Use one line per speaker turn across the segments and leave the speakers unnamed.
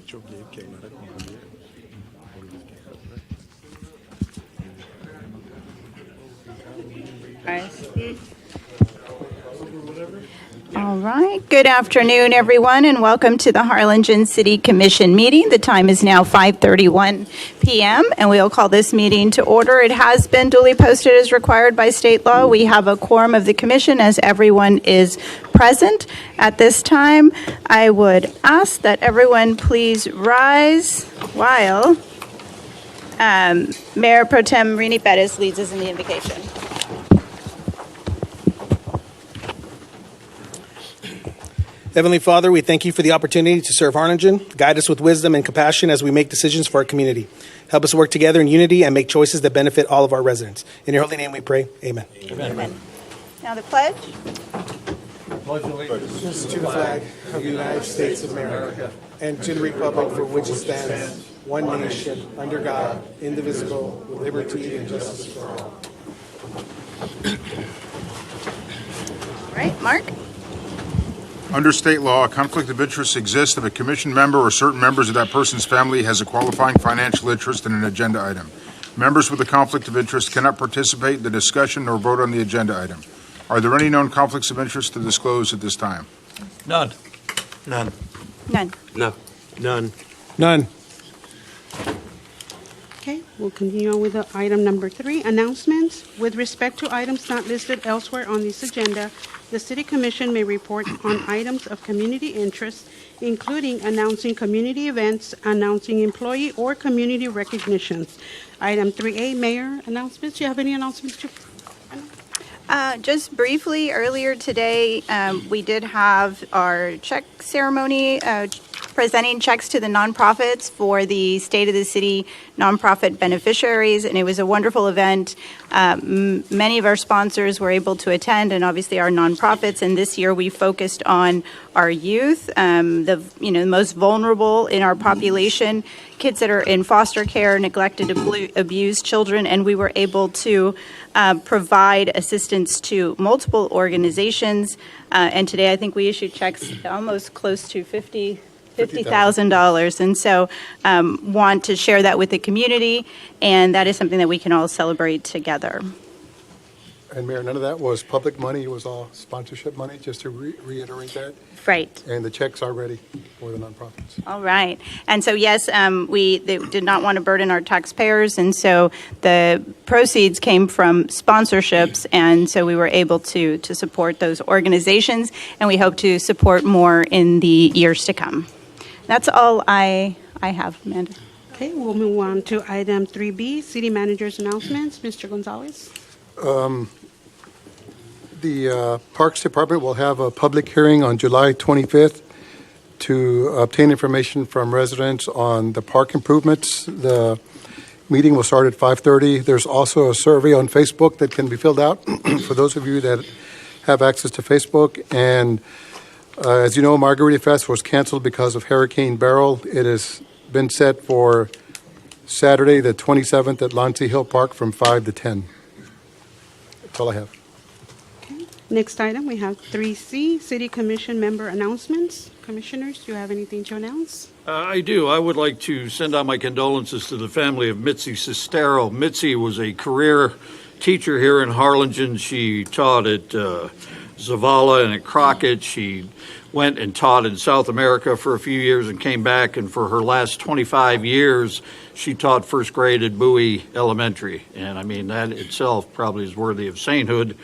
dicho Gabe que hablara con Julia por las quejas, ¿verdad?
All right. Good afternoon, everyone, and welcome to the Harlingen City Commission meeting. The time is now 5:31 p.m., and we'll call this meeting to order. It has been duly posted as required by state law. We have a quorum of the commission as everyone is present. At this time, I would ask that everyone please rise while Mayor Pro Tem Rini Perez leads us in the invocation.
Heavenly Father, we thank you for the opportunity to serve Harlingen. Guide us with wisdom and compassion as we make decisions for our community. Help us work together in unity and make choices that benefit all of our residents. In your holy name we pray. Amen.
Amen. Now the pledge.
Allegiance to the flag of the United States of America and to the republic for which it stands, one nation, under God, indivisible, with liberty and justice for all.
All right, Mark.
Under state law, a conflict of interest exists if a commission member or certain members of that person's family has a qualifying financial interest in an agenda item. Members with a conflict of interest cannot participate in the discussion or vote on the agenda item. Are there any known conflicts of interest to disclose at this time?
None. None.
None.
No. None.
None.
Okay, we'll continue on with item number 3, announcements. With respect to items not listed elsewhere on this agenda, the City Commission may report on items of community interest, including announcing community events, announcing employee or community recognitions. Item 3A, Mayor announcements. Do you have any announcements?
Just briefly, earlier today, we did have our check ceremony, presenting checks to the nonprofits for the State of the City nonprofit beneficiaries, and it was a wonderful event. Many of our sponsors were able to attend, and obviously our nonprofits. And this year, we focused on our youth, the most vulnerable in our population, kids that are in foster care, neglected, abused children, and we were able to provide assistance to multiple organizations. And today, I think we issued checks almost close to $50,000. And so want to share that with the community, and that is something that we can all celebrate together.
And Mayor, none of that was public money, it was all sponsorship money, just to reiterate that.
Right.
And the checks are ready for the nonprofits.
All right. And so, yes, they did not want to burden our taxpayers, and so the proceeds came from sponsorships, and so we were able to support those organizations, and we hope to support more in the years to come. That's all I have, Amanda.
Okay, we'll move on to item 3B, City Manager's announcements. Mr. Gonzalez.
The Parks Department will have a public hearing on July 25th to obtain information from residents on the park improvements. The meeting will start at 5:30. There's also a survey on Facebook that can be filled out for those of you that have access to Facebook. And as you know, Margarita Fest was canceled because of Hurricane Beryl. It has been set for Saturday, the 27th at Lansing Hill Park from 5 to 10. That's all I have.
Next item, we have 3C, City Commission member announcements. Commissioners, do you have anything to announce?
I do. I would like to send out my condolences to the family of Mitzi Sestero. Mitzi was a career teacher here in Harlingen. She taught at Zavala and at Crockett. She went and taught in South America for a few years and came back, and for her last 25 years, she taught first grade at Bowie Elementary. And I mean, that itself probably is worthy of sainthood.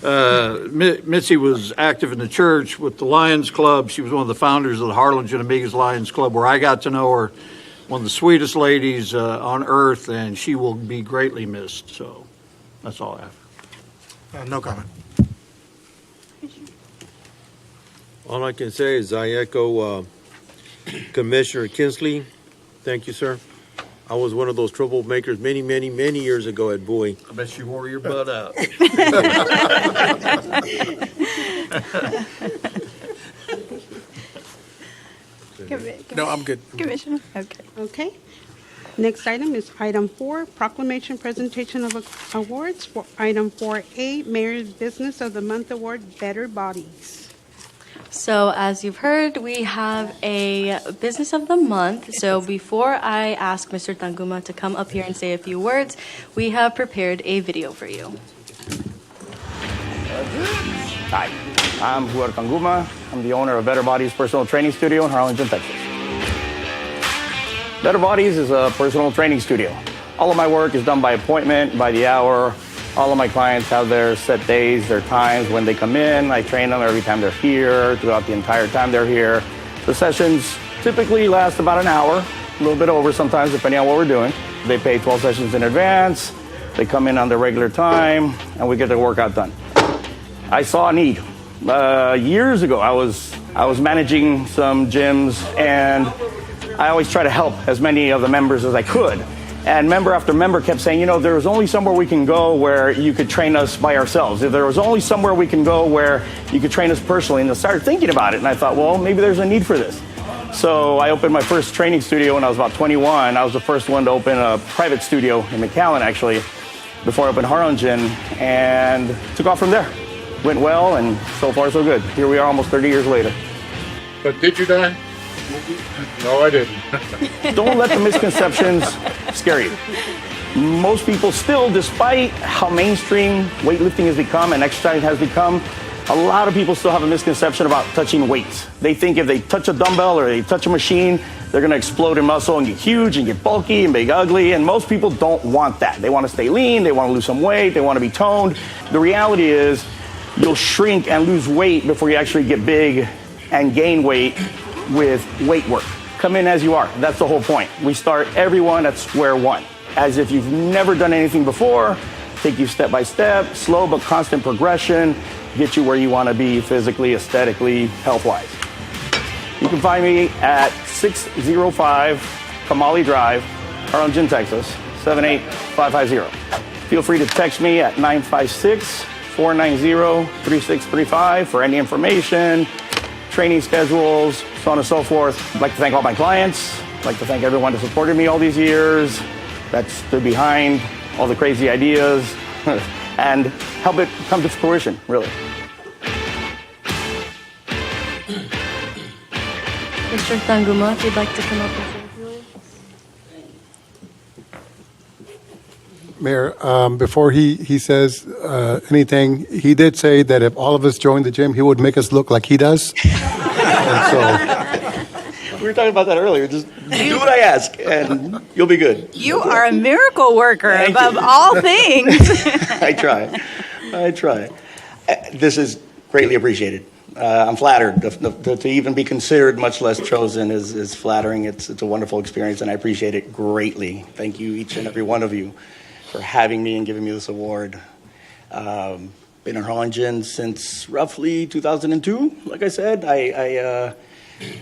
Mitzi was active in the church with the Lions Club. She was one of the founders of the Harlingen Amigas Lions Club, where I got to know her. One of the sweetest ladies on earth, and she will be greatly missed. So that's all I have.
No comment.
All I can say is I echo Commissioner Kinsley. Thank you, sir. I was one of those troublemakers many, many, many years ago at Bowie.
I bet you wore your butt out.
No, I'm good.
Commissioner? Okay.
Okay. Next item is item 4, proclamation presentation of awards. For item 4A, Mayor's Business of the Month Award, Better Bodies.
So, as you've heard, we have a Business of the Month. So, before I ask Mr. Tanguma to come up here and say a few words, we have prepared a video for you.
Hi, I'm Juan Tanguma. I'm the owner of Better Bodies Personal Training Studio in Harlingen, Texas. Better Bodies is a personal training studio. All of my work is done by appointment, by the hour. All of my clients have their set days, their times when they come in. I train them every time they're here, throughout the entire time they're here. The sessions typically last about an hour, a little bit over sometimes, depending on what we're doing. They pay 12 sessions in advance. They come in on their regular time, and we get their workout done. I saw a need. Years ago, I was managing some gyms, and I always try to help as many of the members as I could. And member after member kept saying, you know, there was only somewhere we can go where you could train us by ourselves. If there was only somewhere we can go where you could train us personally. And I started thinking about it, and I thought, well, maybe there's a need for this. So I opened my first training studio when I was about 21. I was the first one to open a private studio in McAllen, actually, before I opened Harlingen, and took off from there. Went well, and so far so good. Here we are almost 30 years later.
But did you die? No, I didn't.
Don't let the misconceptions scare you. Most people still, despite how mainstream weightlifting has become and exercise has become, a lot of people still have a misconception about touching weights. They think if they touch a dumbbell or they touch a machine, they're going to explode in muscle and get huge and get bulky and big ugly. And most people don't want that. They want to stay lean. They want to lose some weight. They want to be toned. The reality is you'll shrink and lose weight before you actually get big and gain weight with weight work. Come in as you are. That's the whole point. We start everyone at square one, as if you've never done anything before, take you step by step, slow but constant progression, get you where you want to be physically, aesthetically, health-wise. You can find me at 605 Kamali Drive, Harlingen, Texas, 78550. Feel free to text me at 956-490-3635 for any information, training schedules, so on and so forth. I'd like to thank all my clients. I'd like to thank everyone that supported me all these years, that stood behind all the crazy ideas, and help it come to fruition, really.
Mr. Tanguma, if you'd like to come up and say a few words.
Mayor, before he says anything, he did say that if all of us joined the gym, he would make us look like he does. And so,
We were talking about that earlier. Just do what I ask, and you'll be good.
You are a miracle worker
Thank
above
you.
all things.
I try. This is greatly appreciated. I'm flattered to even be considered, much less chosen, is flattering. It's a wonderful experience, and I appreciate it greatly. Thank you, each and every one of you, for having me and giving me this award. Been in Harlingen since roughly 2002. Like I said, I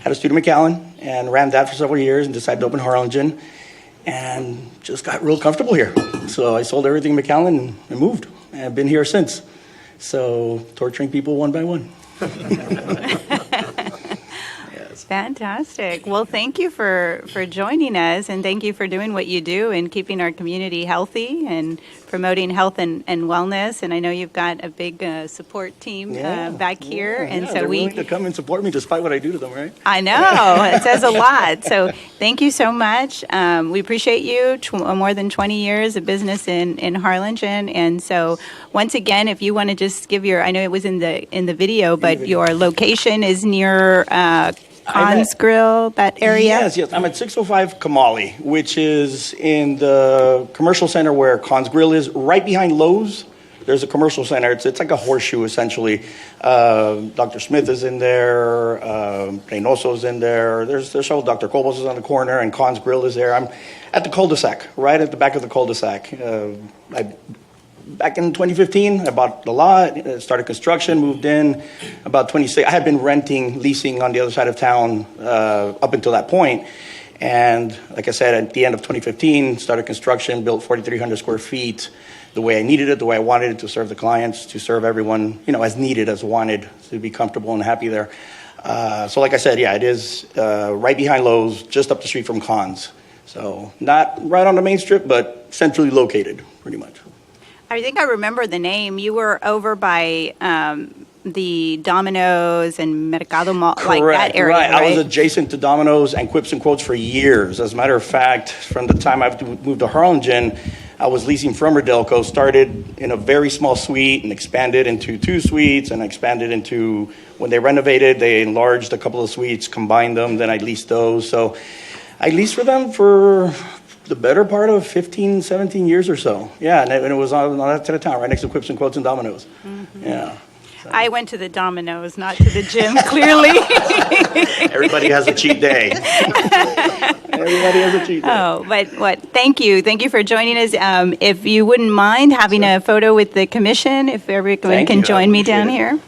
had a studio in McAllen and ran that for several years and decided to open Harlingen and just got real comfortable here. So I sold everything in McAllen and moved, and I've been here since. So torturing people one by one. Yes.
Fantastic. Well, thank you for joining us, and thank you for doing what you do and keeping our community healthy and promoting health and wellness. And I know you've got a big support team back here, and so
they're
we
willing to come and support me despite what I do to them, right?
I know. It says a lot. So thank you so much. We appreciate you. More than 20 years of business in Harlingen. And so once again, if you want to just give your, I know it was in the video, but your location is near Khan's Grill, that area?
Yes. I'm at 605 Kamali, which is in the commercial center where Khan's Grill is, right behind Lowe's. There's a commercial center. It's like a horseshoe, essentially. Dr. Smith is in there. Reynoso's in there. There's several. Dr. Cobos is on the corner, and Khan's Grill is there. I'm at the cul-de-sac, right at the back of the cul-de-sac. Back in 2015, I bought the lot, started construction, moved in. About 26, I had been leasing on the other side of town up until that point. And like I said, at the end of 2015, started construction, built 4,300 square feet the way I needed it, the way I wanted it, to serve the clients, to serve everyone, as needed, as wanted, to be comfortable and happy there. So like I said, it is right behind Lowe's, just up the street from Khan's. So not right on the main strip, but centrally located, pretty much.
I think I remember the name. You were over by the Domino's and Mercado Mall, like that
Correct,
area,
right.
right?
I was adjacent to Domino's and Quips and Quotes for years. As a matter of fact, from the time I've moved to Harlingen, I was leasing from Rodelco, started in a very small suite and expanded into 2 suites and expanded into, when they renovated, they enlarged a couple of suites, combined them, then I leased those. So I leased for them for the better part of 15, 17 years or so. Yeah, and it was on that side of town, right next to Quips and Quotes and Domino's. Yeah.
I went to the Domino's, not to the gym, clearly.
Everybody has a cheat day. Everybody has a cheat day.
Oh, but thank you. Thank you for joining us. If you wouldn't mind having a photo with the commission, if everyone
Thank
can
you. I
join me
appreciate
down
it.
here.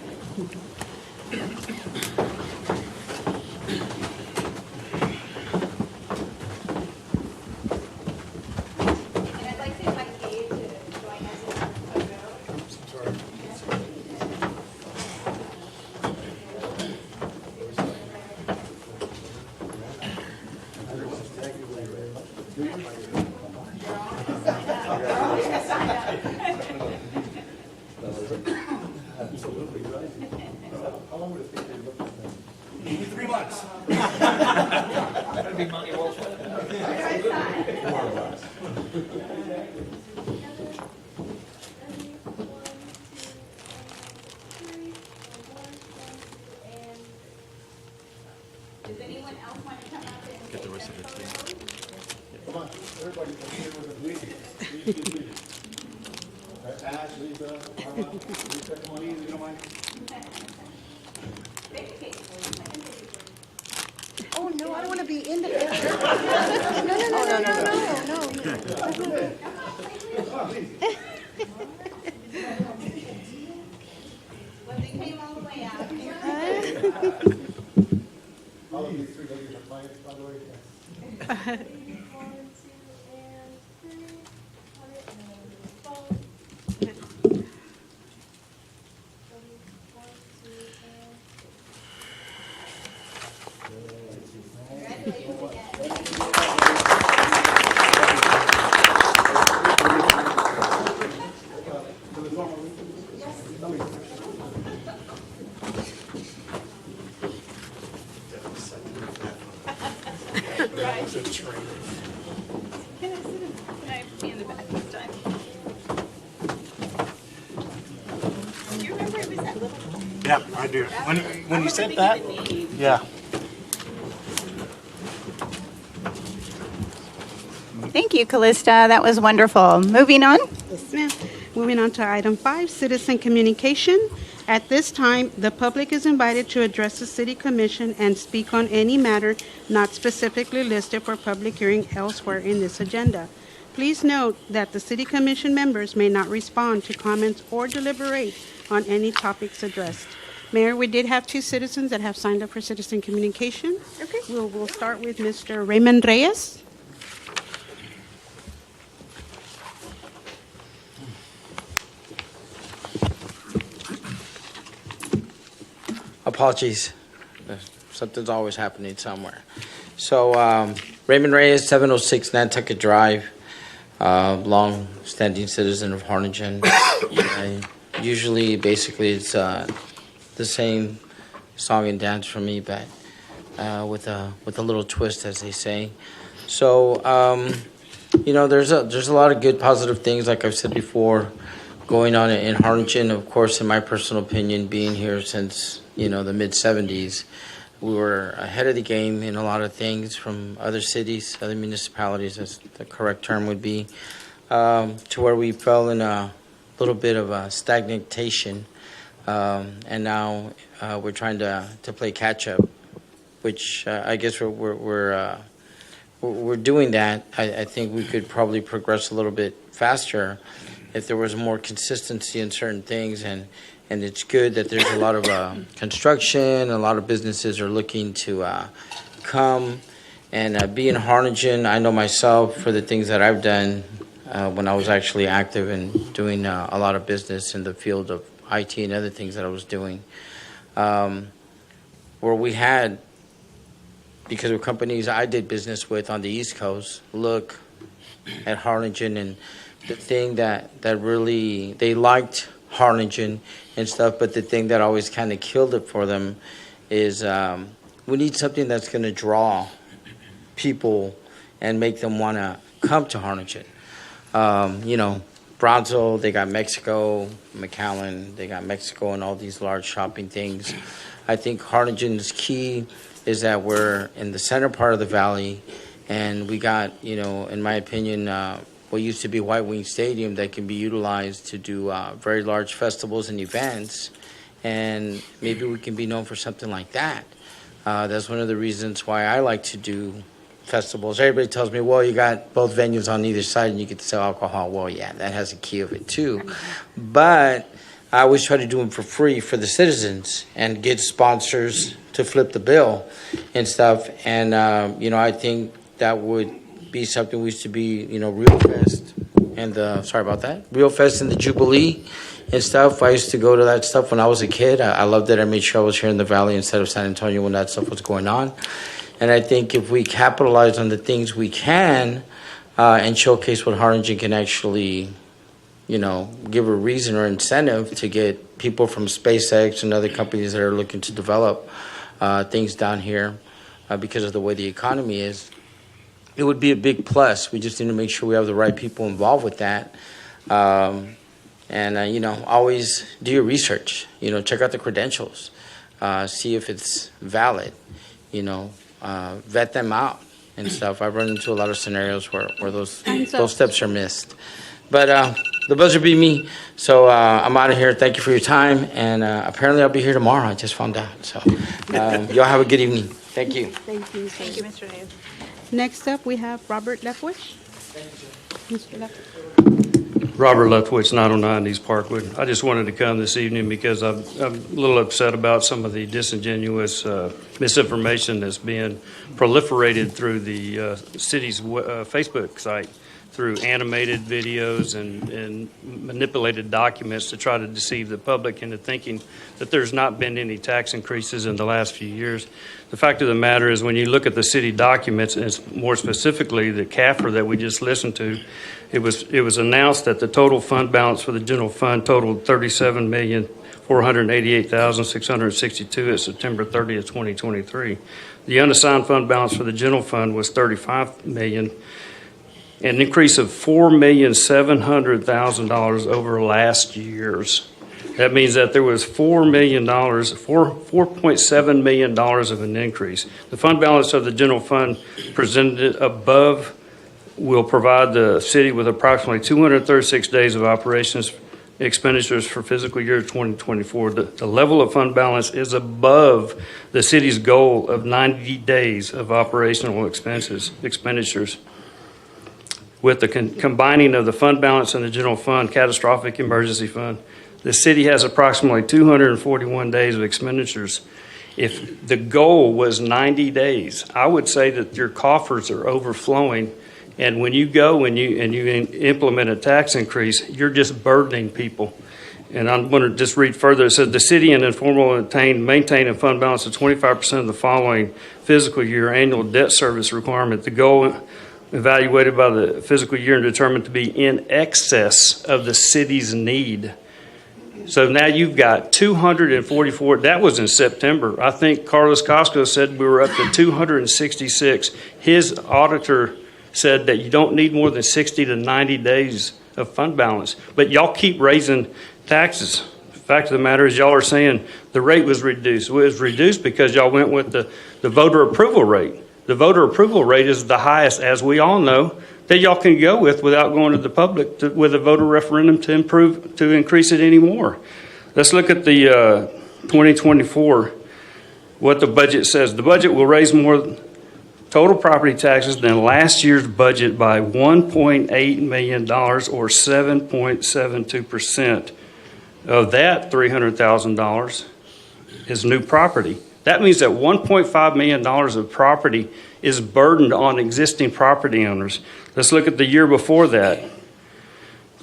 Does anyone else want to come up and get the rest of it? Come on, everybody, Ash, Lisa, Lisa, come on in, you don't mind?
Oh, no, I don't want to be in the picture. No.
Well, they came all the way out here.
All of these 3 ladies are clients, by the way.
Yeah, I do. When you said that, yeah.
Thank you, Callista. That was wonderful. Moving on.
Yes, ma'am. Moving on to item 5, citizen communication. At this time, the public is invited to address the city commission and speak on any matter not specifically listed for public hearing elsewhere in this agenda. Please note that the city commission members may not respond to comments or deliberate on any topics addressed. Mayor, we did have 2 citizens that have signed up for citizen communication.
Okay.
We'll start with Mr. Raymond Reyes.
Apologies. Something's always happening somewhere. So, Raymond Reyes, 706 Nantucket Drive, long-standing citizen of Harlingen. Usually, basically, it's the same song and dance for me, but with a little twist, as they say. So, there's a lot of good, positive things, like I've said before, going on in Harlingen. Of course, in my personal opinion, being here since the mid-'70s, we were ahead of the game in a lot of things from other cities, other municipalities, as the correct term would be, to where we fell in a little bit of a stagnation, and now we're trying to play catch-up, which I guess we're doing that. I think we could probably progress a little bit faster if there was more consistency in certain things, and it's good that there's a lot of construction. A lot of businesses are looking to come and be in Harlingen. I know myself for the things that I've done when I was actually active and doing a lot of business in the field of IT and other things that I was doing, where we had, because of companies I did business with on the East Coast, look at Harlingen, and the thing that really they liked Harlingen and stuff. But the thing that always kind of killed it for them is we need something that's going to draw people and make them want to come to Harlingen. You know, Bronzo, they got Mexico, McAllen, they got Mexico and all these large shopping things. I think Harlingen's key is that we're in the center part of the valley, and we got, you know, in my opinion, what used to be White Wing Stadium that can be utilized to do very large festivals and events, and maybe we can be known for something like that. That's one of the reasons why I like to do festivals. Everybody tells me, well, you got both venues on either side and you get to sell alcohol. Well, yeah, that has a key of it too. But I always try to do them for free for the citizens and get sponsors to flip the bill and stuff. And, you know, I think that would be something we used to be, you know, Real Fest and sorry about that, Real Fest and the Jubilee and stuff. I used to go to that stuff when I was a kid. I loved it. I made sure I was here in the Valley instead of San Antonio when that stuff was going on. And I think if we capitalize on the things we can and showcase what Harlingen can actually, you know, give a reason or incentive to get people from SpaceX and other companies that are looking to develop things down here because of the way the economy is, it would be a big plus. We just need to make sure we have the right people involved with that. And, you know, always do your research. You know, check out the credentials. See if it's valid, you know. Vet them out and stuff. I've run into a lot of scenarios where those steps are missed. But the buzzer beat me, so I'm out of here. Thank you for your time, and apparently I'll be here tomorrow. I just found out. So y'all have a good evening. Thank you.
Thank you.
Thank you, Mr. Reyes.
Next up, we have Robert Lefwish. Mr. Lefwish.
Robert Lefkowitz, 909 East Parkwood. I just wanted to come this evening because I'm a little upset about some of the disingenuous misinformation that's being proliferated through the city's Facebook site, through animated videos and manipulated documents to try to deceive the public into thinking that there's not been any tax increases in the last few years. The fact of the matter is, when you look at the city documents, and more specifically the CAFR that we just listened to, it was announced that the total fund balance for the general fund totaled $37,488,662 at September 30th, 2023. The unassigned fund balance for the general fund was $35 million, an increase of $4,700,000 over last year's. That means that there was $4.7 million of an increase. The fund balance of the general fund presented above will provide the city with approximately 236 days of operations expenditures for fiscal year 2024. The level of fund balance is above the city's goal of 90 days of operational expenditures. With the combining of the fund balance and the general fund catastrophic emergency fund, the city has approximately 241 days of expenditures. If the goal was 90 days, I would say that your coffers are overflowing. And when you go and you implement a tax increase, you're just burdening people. And I'm going to just read further. It says the city and informal maintain a fund balance of 25% of the following fiscal year annual debt service requirement. The goal evaluated by the fiscal year and determined to be in excess of the city's need. So now you've got 244. That was in September. I think Carlos Costco said we were up to 266. His auditor said that you don't need more than 60 to 90 days of fund balance. But y'all keep raising taxes. The fact of the matter is y'all are saying the rate was reduced. Well, it was reduced because y'all went with the voter approval rate. The voter approval rate is the highest, as we all know, that y'all can go with without going to the public with a voter referendum to increase it anymore. Let's look at the 2024, what the budget says. The budget will raise more total property taxes than last year's budget by $1.8 million or 7.72%. Of that, $300,000 is new property. That means that $1.5 million of property is burdened on existing property owners. Let's look at the year before that.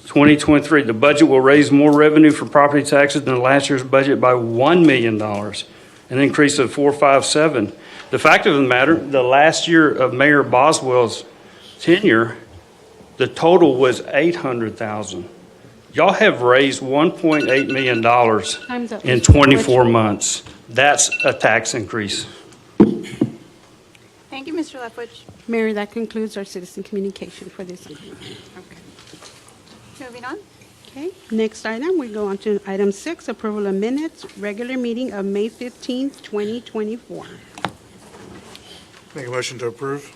2023, the budget will raise more revenue for property taxes than last year's budget by $1 million, an increase of 457. The fact of the matter, the last year of Mayor Boswell's tenure, the total was $800,000. Y'all have raised $1.8 million
Time's up.
in 24 months. That's a tax increase.
Thank you, Mr. Leftwich.
Mayor, that concludes our citizen communication for this evening.
Moving on.
Okay, next item, we go on to item 6, approval of minutes, regular meeting of May 15th, 2024.
Make a motion to approve.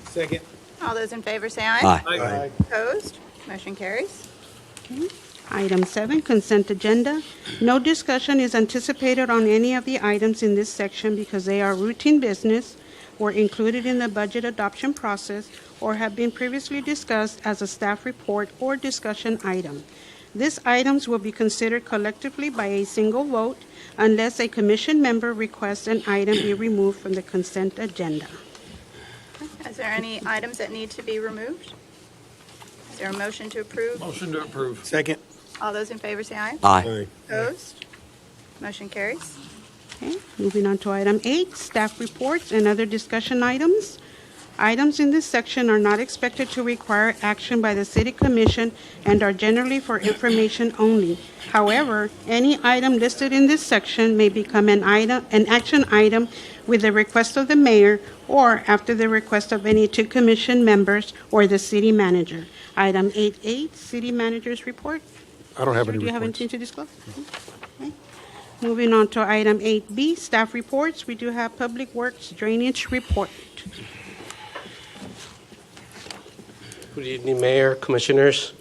Second.
All those in favor say aye.
Aye.
Opposed? Motion carries.
Okay. Item 7, consent agenda. No discussion is anticipated on any of the items in this section because they are routine business, were included in the budget adoption process, or have been previously discussed as a staff report or discussion item. These items will be considered collectively by a single vote unless a commission member requests an item be removed from the consent agenda.
Is there any items that need to be removed? Is there a motion to approve?
Motion to approve.
Second.
All those in favor say aye.
Aye.
Opposed? Motion carries.
Okay, moving on to item 8, staff reports and other discussion items. Items in this section are not expected to require action by the City Commission and are generally for information only. However, any item listed in this section may become an action item with the request of the mayor or after the request of any 2 commission members or the city manager. Item 8.8, city manager's report.
I don't have
Sir,
any
do you have
reports.
anything to disclose? Okay. Moving on to item 8B, staff reports. We do have Public Works Drainage Report.
Good evening, Mayor, Commissioners.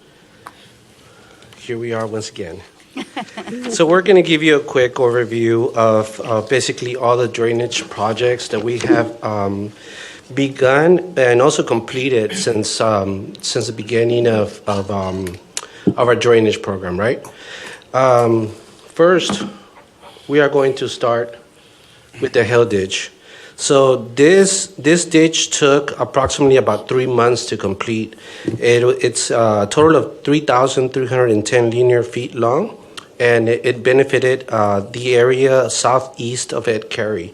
Here we are once again. So we're going to give you a quick overview of basically all the drainage projects that we have begun and also completed since the beginning of our drainage program, right? First, we are going to start with the Hill Ditch. So this ditch took approximately about 3 months to complete. It's a total of 3,310 linear feet long, and it benefited the area southeast of Ed Carey.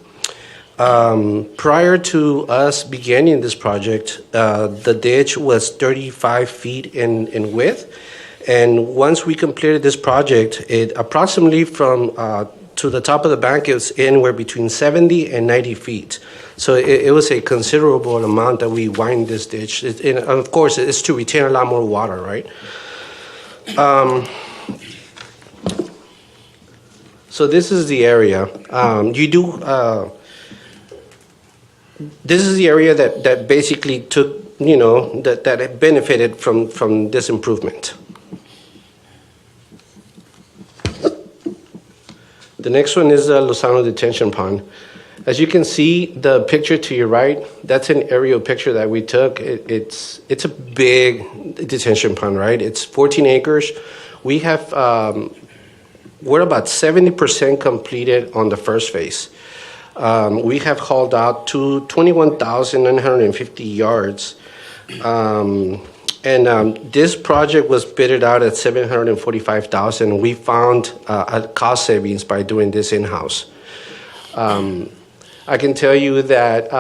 Prior to us beginning this project, the ditch was 35 feet in width, and once we completed this project, it approximately from to the top of the bank, it was anywhere between 70 and 90 feet. So it was a considerable amount that we widened this ditch. And of course, it's to retain a lot more water, right? So this is the area. This is the area that basically took, that benefited from this improvement. The next one is the Lozano Detention Pond. As you can see, the picture to your right, that's an aerial picture that we took. It's a big detention pond, right? It's 14 acres. We have, we're about 70% completed on the first phase. We have hauled out to 21,950 yards. This project was bidded out at $745,000. We found a cost savings by doing this in-house. I can tell you that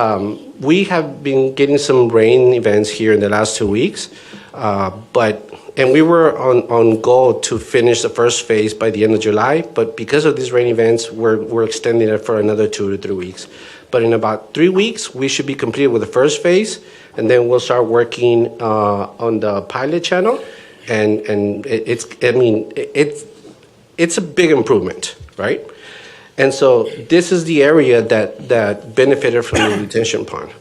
we have been getting some rain events here in the last 2 weeks, and we were on goal to finish the first phase by the end of July, but because of these rain events, we're extending it for another 2 to 3 weeks. But in about 3 weeks, we should be completed with the first phase, and then we'll start working on the pilot channel, and it's a big improvement, right? And so this is the area that benefited from the detention pond.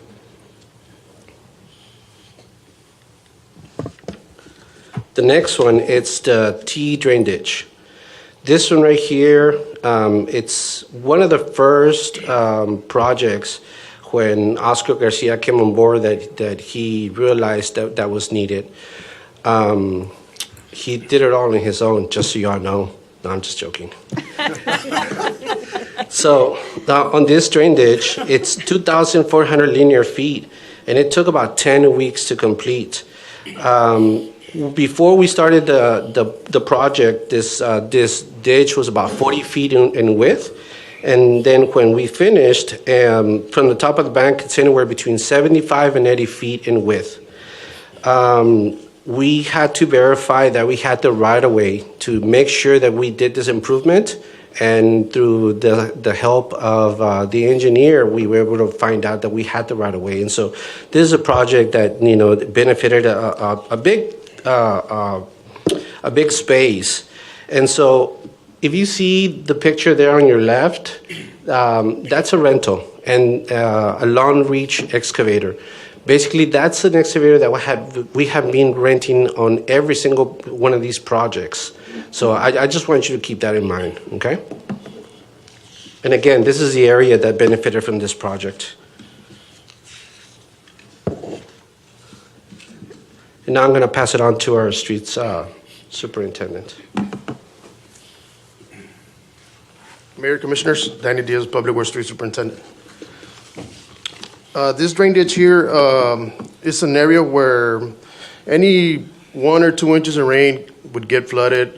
The next one, it's the T drain ditch. This one right here, it's one of the first projects when Oscar Garcia came on board that he realized that was needed. He did it all on his own, just so y'all know. No, I'm just joking. So on this drain ditch, it's 2,400 linear feet, and it took about 10 weeks to complete. Before we started the project, this ditch was about 40 feet in width. And then when we finished, from the top of the bank, it's anywhere between 75 and 80 feet in width. we had to verify that we had the right of way to make sure that we did this improvement. And through the help of the engineer, we were able to find out that we had the right of way. And so this is a project that, you know, benefited a big space. And so if you see the picture there on your left, that's a rental and a Long Reach excavator. Basically, that's an excavator that we have been renting on every single one of these projects. So I just want you to keep that in mind, okay? And again, this is the area that benefited from this project. And now I'm going to pass it on to our streets superintendent.
Mayor, Commissioners, Danny Diaz, Public Works Street Superintendent. This drain ditch here is an area where any 1 or 2 inches of rain would get flooded.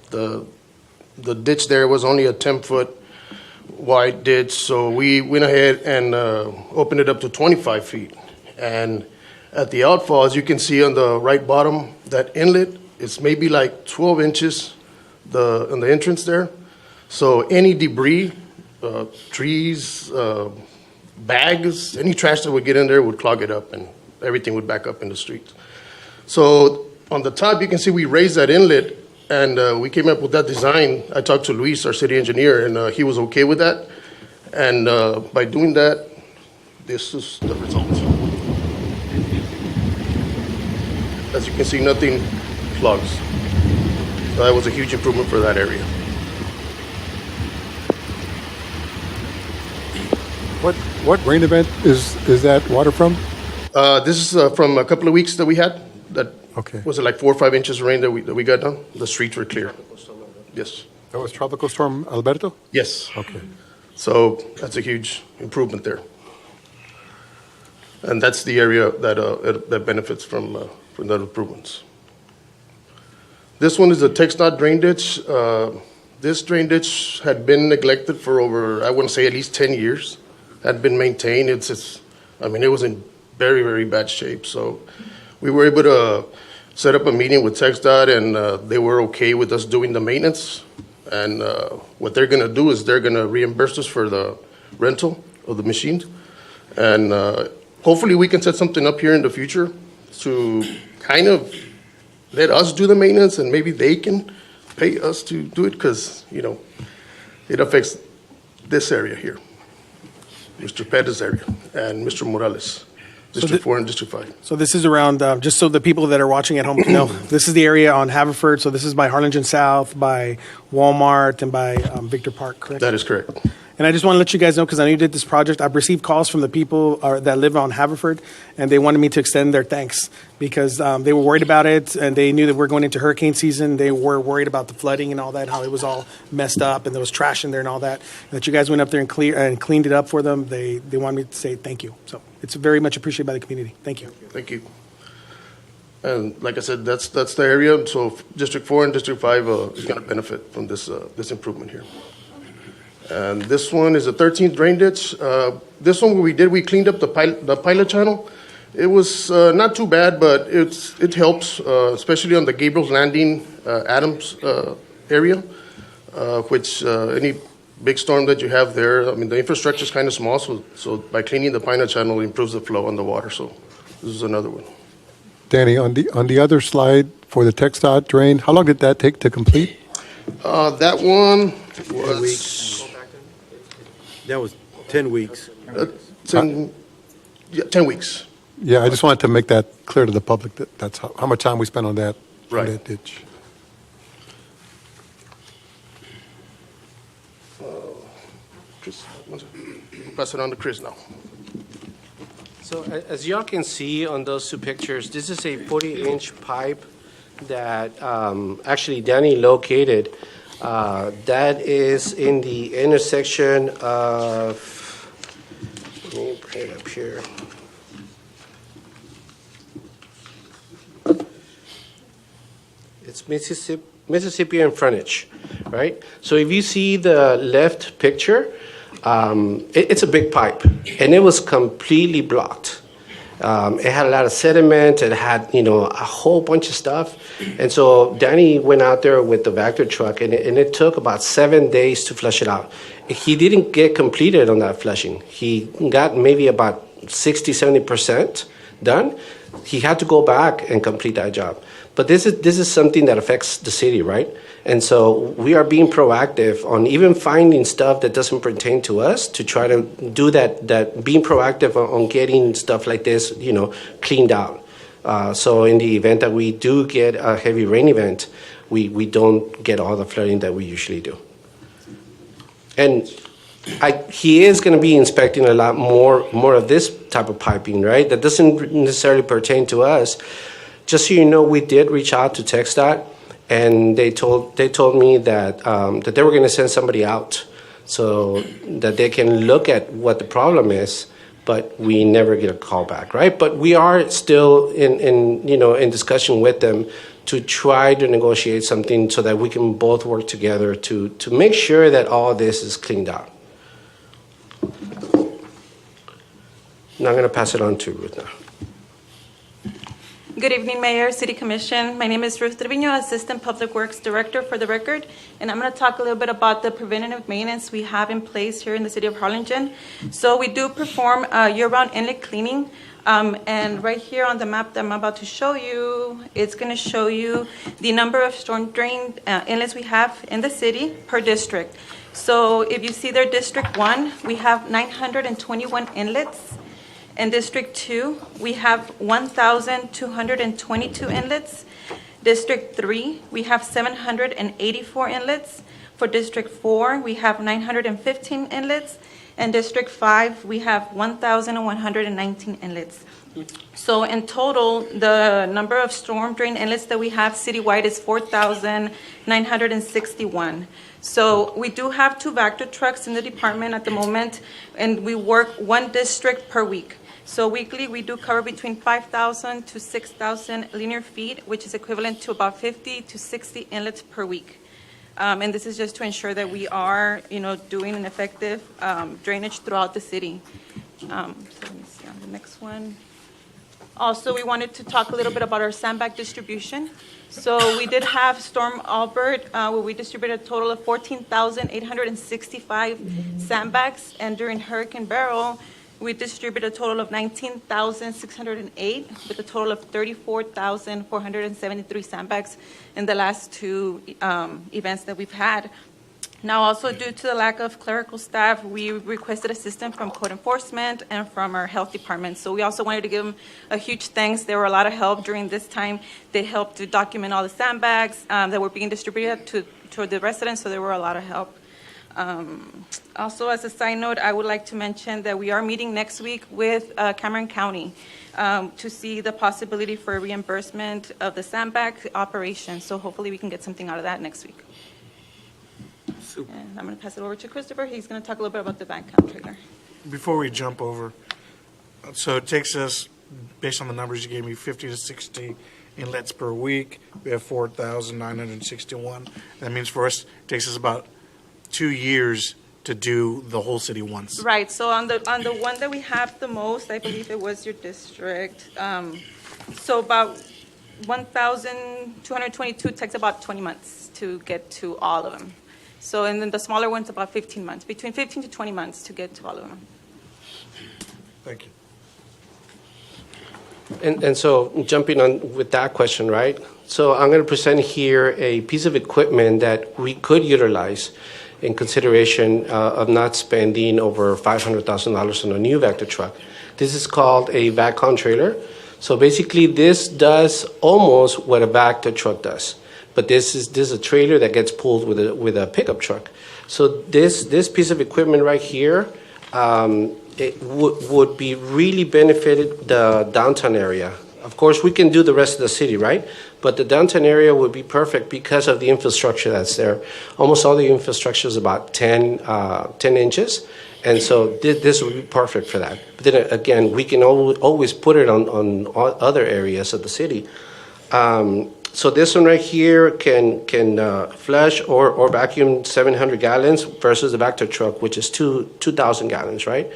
The ditch there was only a 10-foot wide ditch, so we went ahead and opened it up to 25 feet. And at the outfall, as you can see on the right bottom, that inlet is maybe like 12 inches on the entrance there. So any debris, trees, bags, any trash that would get in there would clog it up and everything would back up in the street. So on the top, you can see we raised that inlet and we came up with that design. I talked to Luis, our city engineer, and he was okay with that. And by doing that, this is the result. As you can see, nothing clogs. So that was a huge improvement for that area.
What rain event is that water from?
This is from a couple of weeks that we had. That
Okay.
was it like 4 or 5 inches of rain that we got done. The streets were clear. Yes.
That was Tropical Storm Alberto?
Yes.
Okay.
So that's a huge improvement there. And that's the area that benefits from the improvements. This one is a TxDOT drain ditch. This drain ditch had been neglected for over, I want to say at least 10 years. Had been maintained. It was in very, very bad shape. So we were able to set up a meeting with TxDOT, and they were okay with us doing the maintenance. And what they're going to do is they're going to reimburse us for the rental of the machines. And hopefully we can set something up here in the future to kind of let us do the maintenance, and maybe they can pay us to do it because, you know, it affects this area here, Mr. Pettis' area, and Mr. Morales, District 4 and District 5.
So this is around, just so the people that are watching at home can know, this is the area on Haverford. So this is by Harlingen South, by Walmart, and by Victor Park, correct?
That is correct.
And I just want to let you guys know, because I know you did this project, I've received calls from the people that live on Haverford, and they wanted me to extend their thanks because they were worried about it, and they knew that we're going into hurricane season. They were worried about the flooding and all that, how it was all messed up, and there was trash in there and all that. And that you guys went up there and cleaned it up for them. They wanted me to say thank you. So it's very much appreciated by the community. Thank you.
Thank you. And like I said, that's the area. So District 4 and District 5 is going to benefit from this improvement here. And this one is a 13th drain ditch. This one we cleaned up the pilot channel. It was not too bad, but it helps, especially on the Gabriel's Landing, Adams area, which any big storm that you have there, I mean, the infrastructure is kind of small, so by cleaning the pilot channel, it improves the flow on the water. So this is another one.
Danny, on the other slide for the TxDOT drain, how long did that take to complete?
That one was...
That was 10 weeks.
10 weeks.
Yeah, I just wanted to make that clear to the public that that's how much time we spent on that,
Right.
on that ditch.
Chris, pass it on to Chris now.
So as y'all can see on those two pictures, this is a 40-inch pipe that actually Danny located. That is in the intersection of, let me bring it up here. It's Mississippi and frontage, right? So if you see the left picture, it's a big pipe, and it was completely blocked. It had a lot of sediment. It had, a whole bunch of stuff. And so Danny went out there with the Vector truck, and it took about 7 days to flush it out. He didn't get completed on that flushing. He got maybe about 60, 70% done. He had to go back and complete that job. But this is something that affects the city, right? And so we are being proactive on even finding stuff that doesn't pertain to us to try to do that being proactive on getting stuff like this, cleaned out. So in the event that we do get a heavy rain event, we don't get all the flooding that we usually do. And he is going to be inspecting a lot more of this type of piping, right? That doesn't necessarily pertain to us. Just so you know, we did reach out to TxDOT, and they told me that that they were going to send somebody out so that they can look at what the problem is, but we never get a call back, right? But we are still in discussion with them to try to negotiate something so that we can both work together to make sure that all this is cleaned out. Now I'm going to pass it on to Ruth now.
Good evening, Mayor, City Commission. My name is Ruth Trevino, Assistant Public Works Director for the record, and I'm going to talk a little bit about the preventative maintenance we have in place here in the city of Harlingen. So we do perform year-round inlet cleaning, and right here on the map that I'm about to show you, it's going to show you the number of storm drain inlets we have in the city per district. So if you see there, District 1, we have 921 inlets. In District 2, we have 1,222 inlets. District 3, we have 784 inlets. For District 4, we have 915 inlets. And District 5, we have 1,119 inlets. So in total, the number of storm drain inlets that we have citywide is 4,961. So we do have 2 Vector trucks in the department at the moment, and we work 1 district per week. So weekly, we do cover between 5,000 to 6,000 linear feet, which is equivalent to about 50 to 60 inlets per week. And this is just to ensure that we are, doing an effective drainage throughout the city. So let me see on the next one. Also, we wanted to talk a little bit about our sandbag distribution. So we did have Storm Albert, where we distributed a total of 14,865 sandbags, and during Hurricane Beryl, we distributed a total of 19,608 with a total of 34,473 sandbags in the last 2 events that we've had. Now, also due to the lack of clerical staff, we requested assistance from code enforcement and from our health department. So we also wanted to give them a huge thanks. There were a lot of help during this time. They helped to document all the sandbags that were being distributed to the residents, so there were a lot of help. Also, as a side note, I would like to mention that we are meeting next week with Cameron County to see the possibility for reimbursement of the sandbag operation. So hopefully we can get something out of that next week. And I'm going to pass it over to Christopher. He's going to talk a little bit about the bank account trailer.
Before we jump over, so it takes us, based on the numbers you gave me, 50 to 60 inlets per week. We have 4,961. That means for us, it takes us about 2 years to do the whole city once.
Right. So on the one that we have the most, I believe it was your district. So about 1,222 takes about 20 months to get to all of them. So and then the smaller ones about 15 months, between 15 to 20 months to get to all of them.
Thank you.
And so jumping on with that question, right? So I'm going to present here a piece of equipment that we could utilize in consideration of not spending over $500,000 on a new Vector truck. This is called a VACCON trailer. So basically this does almost what a Vector truck does. But this is a trailer that gets pulled with a pickup truck. So this piece of equipment right here, it would be really benefited the downtown area. Of course, we can do the rest of the city, right? But the downtown area would be perfect because of the infrastructure that's there. Almost all the infrastructure is about 10 inches. And so this would be perfect for that. But then again, we can always put it on other areas of the city. So this one right here can flush or vacuum 700 gallons versus the Vector truck, which is 2,000 gallons, right?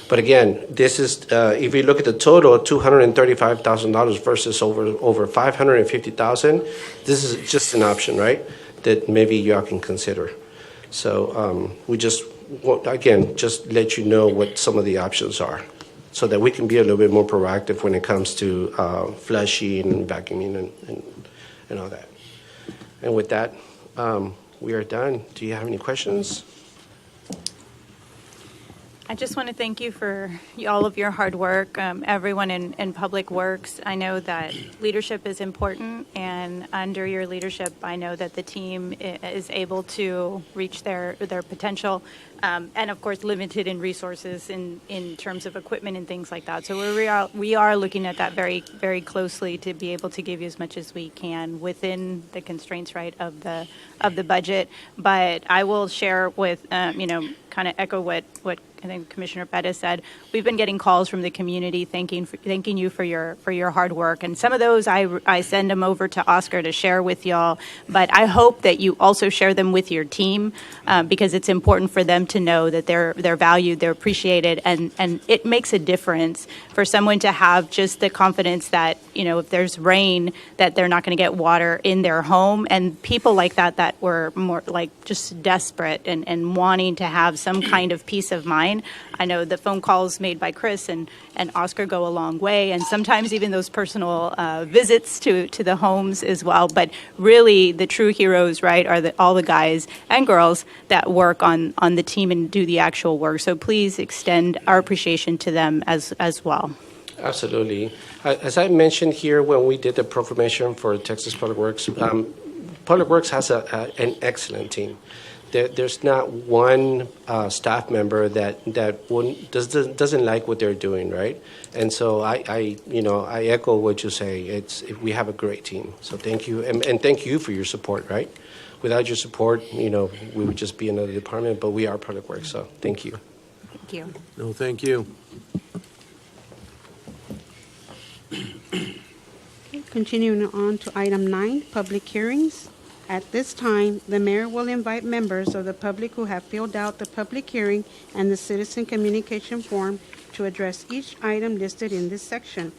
But again, this is, if you look at the total, $235,000 versus over $550,000, this is just an option, right? That maybe y'all can consider. So we just, again, just let you know what some of the options are so that we can be a little bit more proactive when it comes to flushing and vacuuming and all that. And with that, we are done. Do you have any questions?
I just want to thank you for all of your hard work, everyone in Public Works. I know that leadership is important, and under your leadership, I know that the team is able to reach their potential, and of course, limited in resources in terms of equipment and things like that. So we are looking at that very, very closely to be able to give you as much as we can within the constraints, right, of the budget. But I will share with, kind of echo what I think Commissioner Pettis said. We've been getting calls from the community thanking you for your hard work, and some of those I send them over to Oscar to share with y'all. But I hope that you also share them with your team because it's important for them to know that they're valued, they're appreciated, and it makes a difference for someone to have just the confidence that if there's rain that they're not going to get water in their home, and people like that were more like just desperate and wanting to have some kind of peace of mind. I know the phone calls made by Chris and Oscar go a long way, and sometimes even those personal visits to the homes as well. But really, the true heroes, right, are all the guys and girls that work on the team and do the actual work. So please extend our appreciation to them as well.
Absolutely. As I mentioned here when we did the proclamation for Texas Public Works, Public Works has an excellent team. There's not one staff member that doesn't like what they're doing, right? And so I echo what you say. We have a great team. So thank you, and thank you for your support, right? Without your support, we would just be another department. But we are Public Works, so thank you.
Thank you.
No, thank you.
Continuing on to item 9, public hearings. At this time, the mayor will invite members of the public who have filled out the public hearing and the citizen communication form to address each item listed in this section.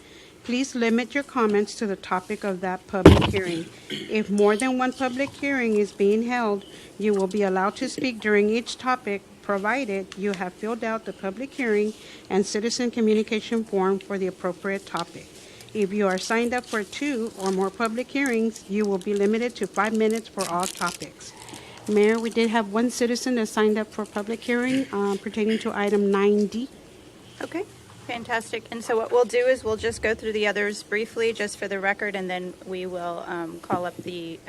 Please limit your comments to the topic of that public hearing. If more than one public hearing is being held, you will be allowed to speak during each topic, provided you have filled out the public hearing and citizen communication form for the appropriate topic. If you are signed up for 2 or more public hearings, you will be limited to 5 minutes for all topics. Mayor, we did have one citizen that signed up for public hearing pertaining to item 9D.
Okay, fantastic. And so what we'll do is we'll just go through the others briefly, just for the record, and then we will call up the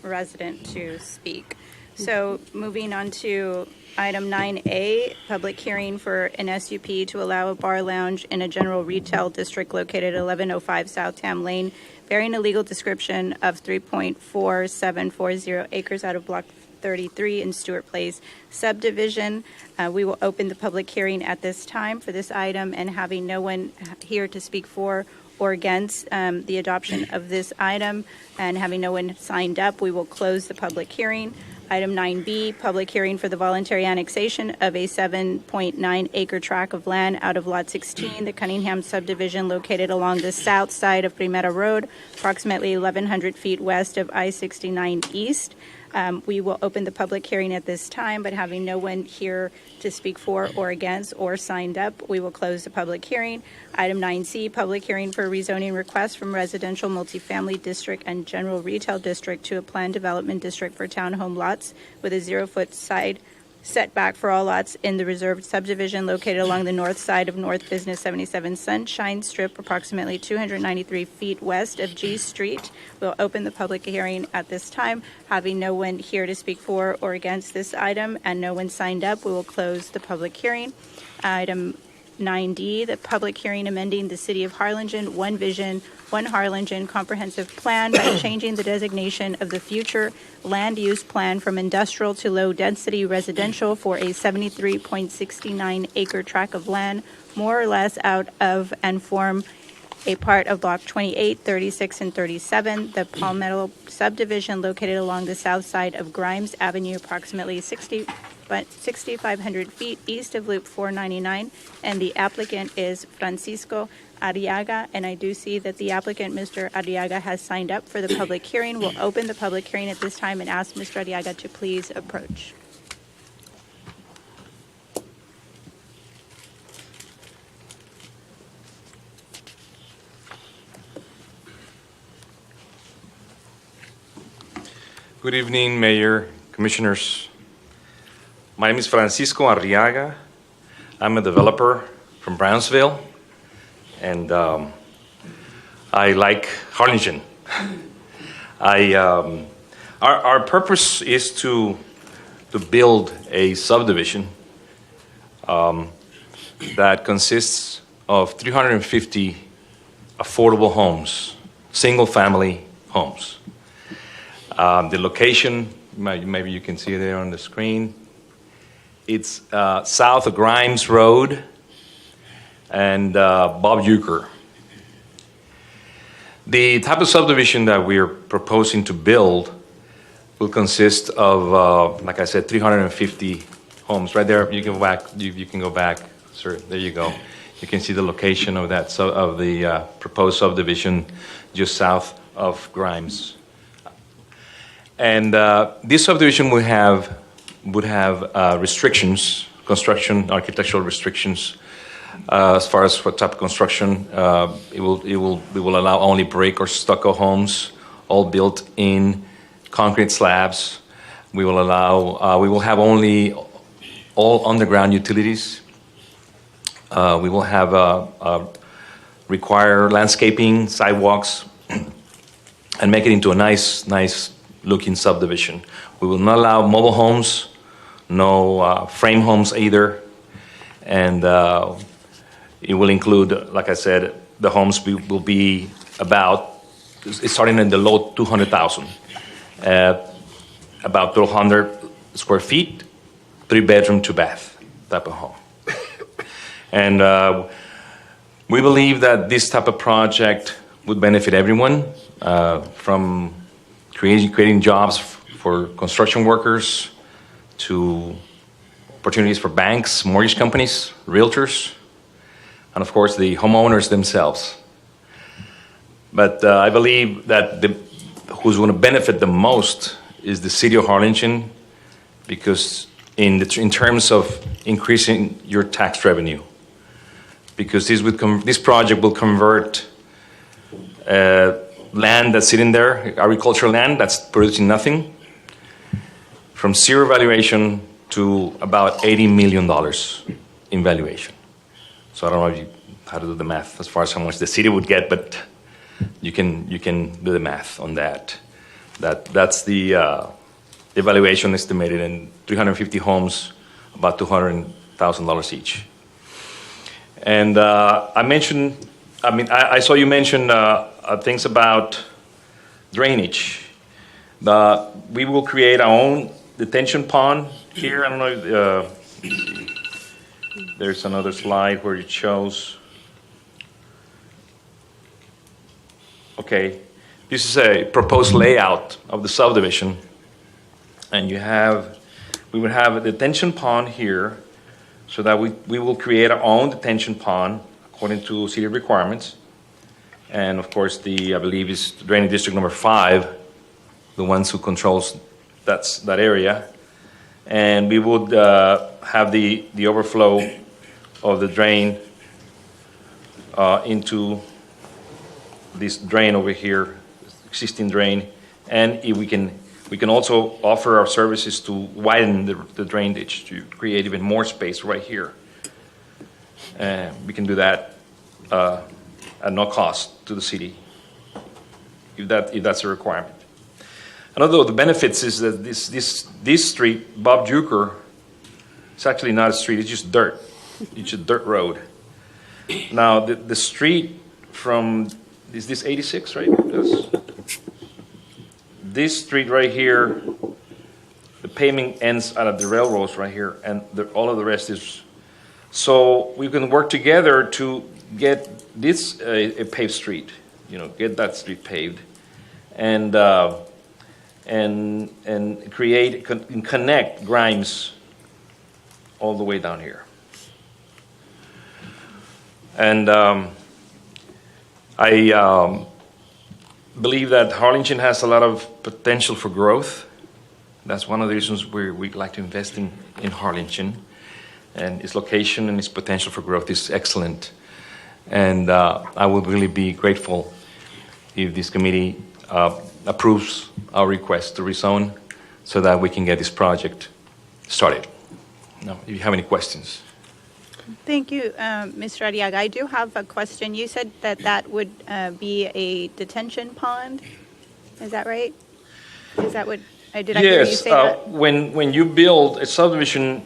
resident to speak. So moving on to item 9A, public hearing for an SUP to allow a bar lounge in a general retail district located at 1105 South Tam Lane, bearing a legal description of 3.4740 acres out of Block 33 in Stewart Place subdivision. We will open the public hearing at this time for this item, and having no one here to speak for or against the adoption of this item, and having no one signed up, we will close the public hearing. Item 9B, public hearing for the voluntary annexation of a 7.9 acre tract of land out of Lot 16, the Cunningham subdivision located along the south side of Primera Road, approximately 1,100 feet west of I-69 East. We will open the public hearing at this time, but having no one here to speak for or against or signed up, we will close the public hearing. Item 9C, public hearing for a rezoning request from residential multifamily district and general retail district to a planned development district for townhome lots with a 0-foot side setback for all lots in the reserved subdivision located along the north side of North Business 77 Sunshine Strip, approximately 293 feet west of G Street. We'll open the public hearing at this time. Having no one here to speak for or against this item and no one signed up, we will close the public hearing. Item 9D, the public hearing amending the City of Harlingen One Vision, One Harlingen comprehensive plan by changing the designation of the future land use plan from industrial to low-density residential for a 73.69 acre tract of land, more or less out of and form a part of Block 28, 36, and 37, the Palmetto subdivision located along the south side of Grimes Avenue, approximately 60 6,500 feet east of Loop 499, and the applicant is Francisco Arriaga, and I do see that the applicant, Mr. Arriaga, has signed up for the public hearing. We'll open the public hearing at this time and ask Mr. Arriaga to please approach.
Good evening, Mayor, Commissioners. My name is Francisco Arriaga. I'm a developer from Brownsville, and I like Harlingen. Our purpose is to build a subdivision that consists of 350 affordable homes, single-family homes. The location, maybe you can see it there on the screen. It's south of Grimes Road and Bob Uecker. The type of subdivision that we're proposing to build will consist of, like I said, 350 homes. Right there, you can go back, sir. There you go. You can see the location of that of the proposed subdivision just south of Grimes. And this subdivision would have restrictions, construction, architectural restrictions, as far as what type of construction. We will allow only brick or stucco homes, all built in concrete slabs. We will allow. We will have only all underground utilities. We will have require landscaping, sidewalks, and make it into a nice looking subdivision. We will not allow mobile homes, no frame homes either, and it will include, like I said, the homes will be about, starting in the low 200,000, about 1,200 square feet, 3-bedroom, 2-bath type of home. And we believe that this type of project would benefit everyone, from creating jobs for construction workers, to opportunities for banks, mortgage companies, realtors, and of course the homeowners themselves. But I believe that who's going to benefit the most is the city of Harlingen, because in terms of increasing your tax revenue, because this project will convert land that's sitting there, agricultural land that's producing nothing, from zero valuation to about $80 million in valuation. So I don't know how to do the math as far as how much the city would get, but you can do the math on that. That's the valuation estimated in 350 homes, about $200,000 each. And I saw you mention things about drainage. We will create our own detention pond here. I don't know, there's another slide where it shows. Okay, this is a proposed layout of the subdivision. And we would have a detention pond here, so that we will create our own detention pond according to city requirements. And of course, I believe is Drainage District number 5, the ones who controls that area. And we would have the overflow of the drain into this drain over here, existing drain. And if we can also offer our services to widen the drain ditch to create even more space right here. We can do that at no cost to the city, if that's a requirement. Another of the benefits is that this street, Bob Uecker, it's actually not a street, it's just dirt. It's a dirt road. Now, the street from, is this 86, right? Yes. This street right here, the pavement ends out of the railroads right here, and all of the rest is. So we can work together to get this a paved street, get that street paved, and create and connect Grimes all the way down here. And I believe that Harlingen has a lot of potential for growth. That's one of the reasons we'd like to invest in Harlingen. And its location and its potential for growth is excellent. And I would really be grateful if this committee approves our request to rezone so that we can get this project started. Now, if you have any questions.
Thank you, Mr. Arriaga. I do have a question. You said that that would be a detention pond. Is that right? Is that what, did I hear you say that?
When you build a subdivision,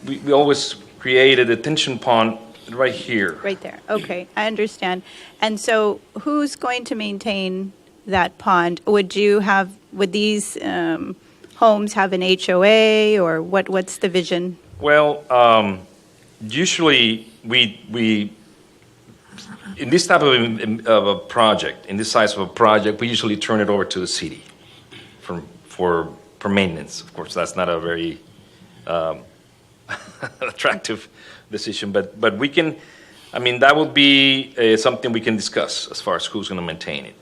we always create a detention pond right here.
Right there. Okay, I understand. And so who's going to maintain that pond? Would these homes have an HOA, or what's the vision?
Well, usually we in this type of a project, in this size of a project, we usually turn it over to the city for maintenance. Of course, that's not a very attractive decision, but we can. I mean, that would be something we can discuss as far as who's going to maintain it.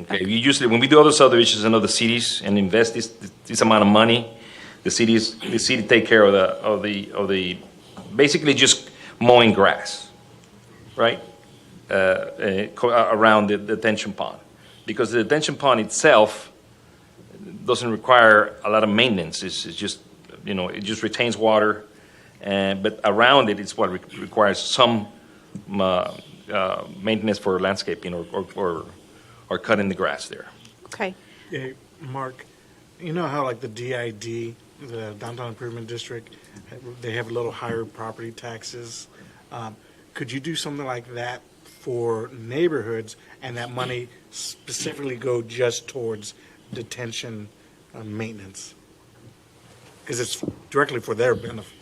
Okay. Usually, when we do other subdivisions in other cities and invest this amount of money, the city take care of the basically just mowing grass, right, around the detention pond, because the detention pond itself doesn't require a lot of maintenance. It's just, it just retains water, but around it, it's what requires some maintenance for landscaping or cutting the grass there.
Okay.
Hey, Mark, you know how like the DID, the Downtown Improvement District, they have a little higher property taxes. Could you do something like that for neighborhoods, and that money specifically go just towards detention maintenance? Because it's directly for their benefit.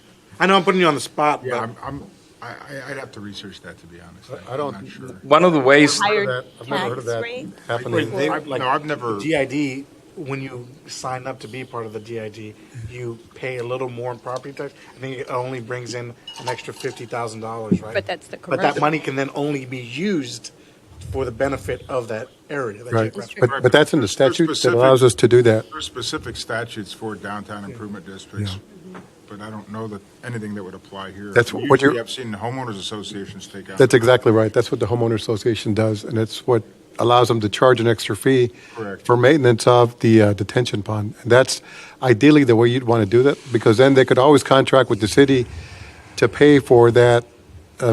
I know I'm putting you on the spot,
Yeah,
but
I'd have to research that, to be honest.
I don't-
I'm not sure.
One of the ways.
Higher
I've never heard of
tax
that
rate?
happening.
I've never.
DID, when you sign up to be part of the DID, you pay a little more in property tax. I think it only brings in an extra $50,000, right?
But that's the
But that
commercial.
money can then only be used for the benefit of that area. that
Right,
geographic-
but that's in the
There's
statute that
specific-
allows us to do that.
There's specific statutes for downtown improvement districts, but I don't know that anything that would apply here.
That's what
Usually
you're-
I've seen homeowners associations take out.
That's exactly right. That's what the homeowner association does, and it's what allows them to charge an extra fee
Correct.
for maintenance of the detention pond. And that's ideally the way you'd want to do that, because then they could always contract with the city to pay for that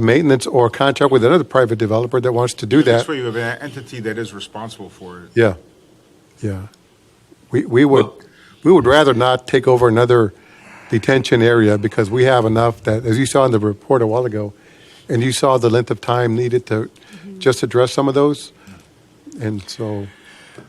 maintenance, or contract with another private developer that wants to do
This
that.
way you have an entity that is responsible for it.
Yeah, yeah. We would rather not take over another detention area, because we have enough that, as you saw in the report a while ago, and you saw the length of time needed to just address some of those. And so,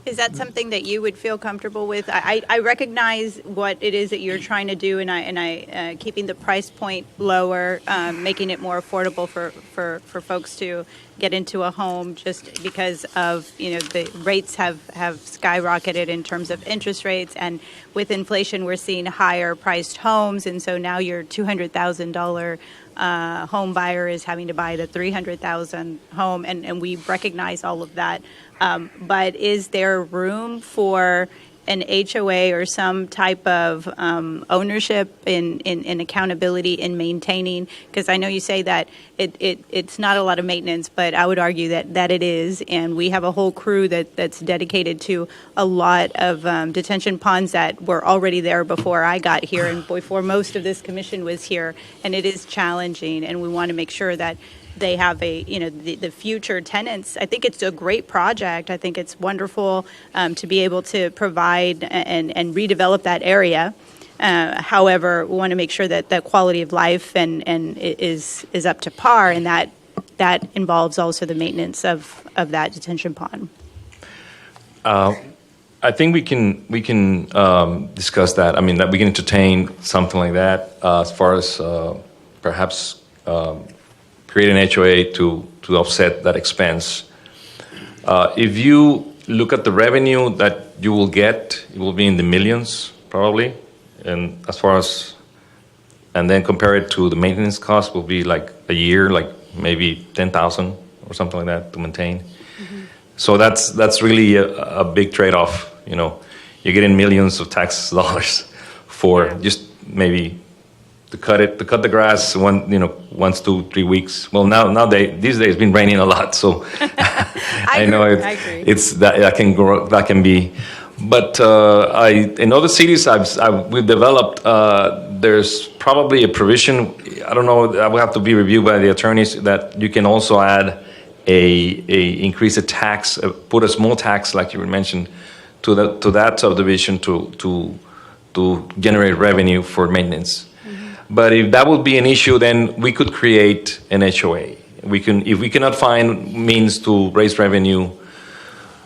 Is that something that you would feel comfortable with? I recognize what it is that you're trying to do, and I keeping the price point lower, making it more affordable for folks to get into a home, just because of, the rates have skyrocketed in terms of interest rates, and with inflation we're seeing higher priced homes, and so now your $200,000 home buyer is having to buy the $300,000 home, and we recognize all of that. But is there room for an HOA or some type of ownership in accountability in maintaining? Because I know you say that it's not a lot of maintenance, but I would argue that it is, and we have a whole crew that's dedicated to a lot of detention ponds that were already there before I got here and before most of this commission was here, and it is challenging, and we want to make sure that they have the future tenants. I think it's a great project. I think it's wonderful to be able to provide and redevelop that area. However, we want to make sure that the quality of life and is up to par, and that involves also the maintenance of that detention pond.
I think we can discuss that. I mean, that we can entertain something like that as far as perhaps create an HOA to offset that expense. If you look at the revenue that you will get, it will be in the millions probably. And as far as and then compare it to the maintenance cost will be like a year, like maybe 10,000 or something like that to maintain. So that's really a big trade-off. You know, you're getting millions of tax dollars for just maybe to cut the grass once 2-3 weeks. Well, these days it's been raining a lot, so I know
agree.
it's that can be. But in other cities we've developed. There's probably a provision. I don't know. That will have to be reviewed by the attorneys. That you can also add increase a tax, put a small tax, like you mentioned, to that subdivision to generate revenue for maintenance. But if that would be an issue, then we could create an HOA. If we cannot find means to raise revenue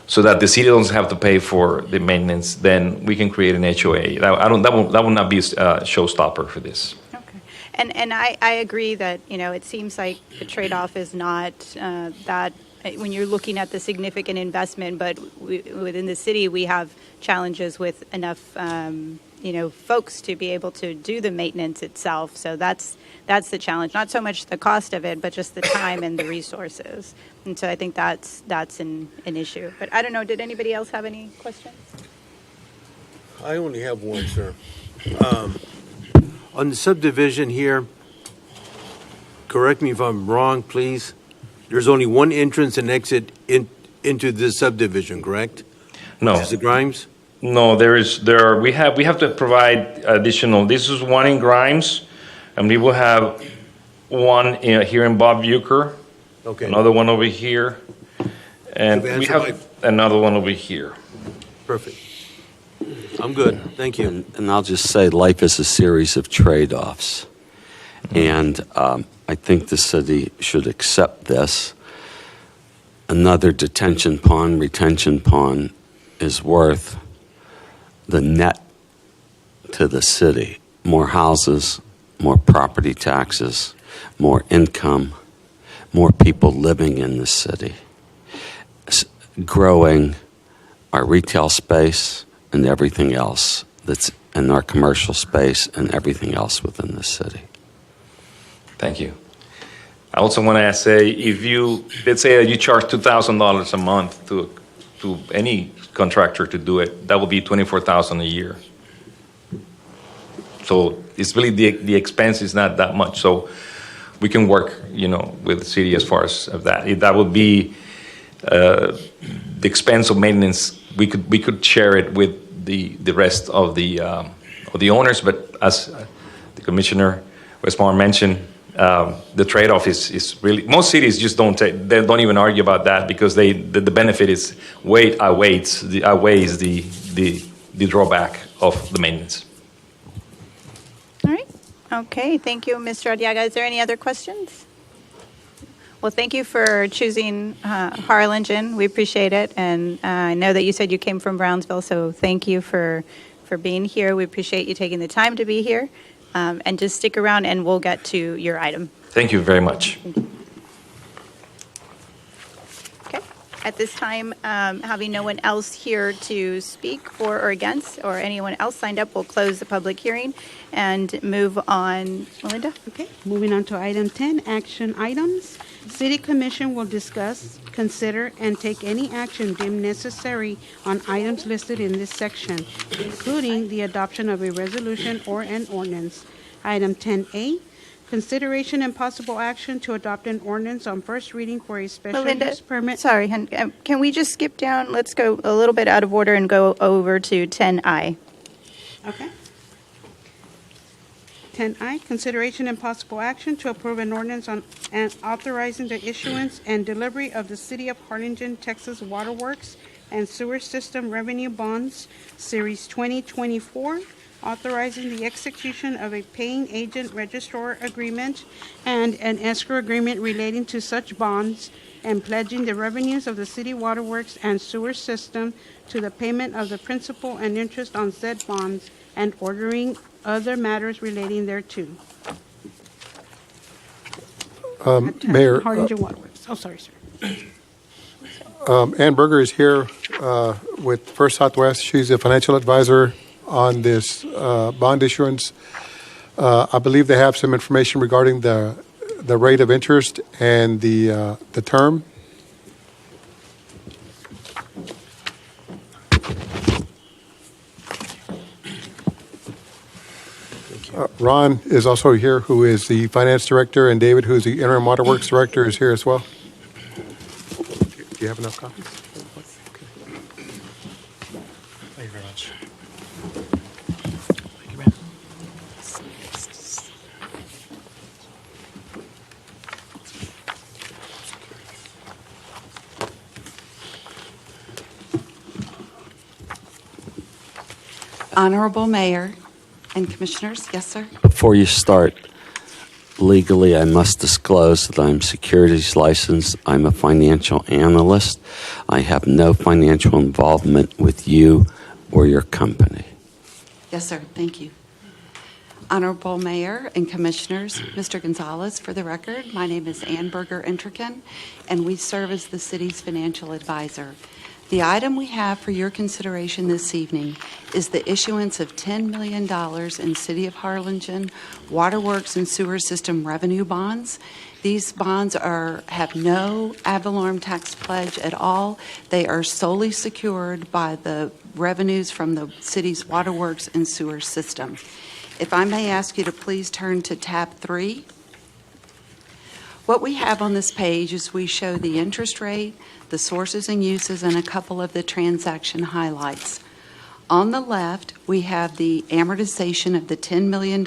so that the city doesn't have to pay for the maintenance, then we can create an HOA. That will not be a showstopper for this.
And I agree that, it seems like the trade-off is not that when you're looking at the significant investment, but within the city, we have challenges with enough, folks to be able to do the maintenance itself. So that's the challenge, not so much the cost of it, but just the time and the resources. And so I think that's an issue. But I don't know, did anybody else have any questions?
I only have one, sir. On the subdivision here, correct me if I'm wrong, please. There's only one entrance and exit into this subdivision, correct?
No.
Mr. Grimes?
No, we have to provide additional. This is one in Grimes, and we will have one here in Bob Bucher.
Okay.
Another one over here, and we have another one over here.
Perfect. I'm good. Thank you.
And I'll just say life is a series of trade-offs. And I think the city should accept this. Another detention pond, retention pond is worth the net to the city. More houses, more property taxes, more income, more people living in the city. Growing our retail space and everything else that's in our commercial space and everything else within the city.
Thank you. I also want to say, let's say that you charge $2,000 a month to any contractor to do it, that will be $24,000 a year. So it's really the expense is not that much. So we can work, with the city as far as that. If that would be the expense of maintenance, we could share it with the rest of the owners. But as the Commissioner Westmore mentioned, the trade-off is really, most cities just don't even argue about that because the benefit is outweighs the drawback of the maintenance.
All right. Okay. Thank you, Mr. Arriaga. Is there any other questions? Well, thank you for choosing Harlingen. We appreciate it. And I know that you said you came from Brownsville, so thank you for being here. We appreciate you taking the time to be here. And just stick around and we'll get to your item.
Thank you very much.
Okay. At this time, having no one else here to speak for or against, or anyone else signed up, we'll close the public hearing and move on. Melinda?
Okay, moving on to item 10, action items. City Commission will discuss, consider, and take any action deemed necessary on items listed in this section, including the adoption of a resolution or an ordinance. Item 10A, consideration and possible action to adopt an ordinance on first reading for a special use permit.
Sorry, can we just skip down? Let's go a little bit out of order and go over to 10I.
Okay. 10I, consideration and possible action to approve an ordinance on and authorizing the issuance and delivery of the City of Harlingen, Texas Waterworks and Sewer System Revenue Bonds, Series 2024, authorizing the execution of a paying agent registrar agreement and an escrow agreement relating to such bonds, and pledging the revenues of the City Waterworks and Sewer System to the payment of the principal and interest on said bonds, and ordering other matters relating thereto.
Mayor,
Harlingen Waterworks. Oh, sorry, sir.
Ann Berger is here with First Southwest. She's a financial advisor on this bond issuance. I believe they have some information regarding the rate of interest and the term. Ron is also here, who is the finance director, and David, who is the interim waterworks director, is here as well. Do you have enough copies?
Thank you very much.
Honorable Mayor and Commissioners, yes, sir?
Before you start, legally, I must disclose that I'm securities licensed. I'm a financial analyst. I have no financial involvement with you or your company.
Yes, sir, thank you. Honorable Mayor and Commissioners, Mr. Gonzalez, for the record, my name is Ann Berger Intrican, and we serve as the city's financial advisor. The item we have for your consideration this evening is the issuance of $10 million in City of Harlingen waterworks and sewer system revenue bonds. These bonds have no ad valorem tax pledge at all. They are solely secured by the revenues from the city's waterworks and sewer system. If I may ask you to please turn to tab 3. What we have on this page is we show the interest rate, the sources and uses, and a couple of the transaction highlights. On the left, we have the amortization of the $10 million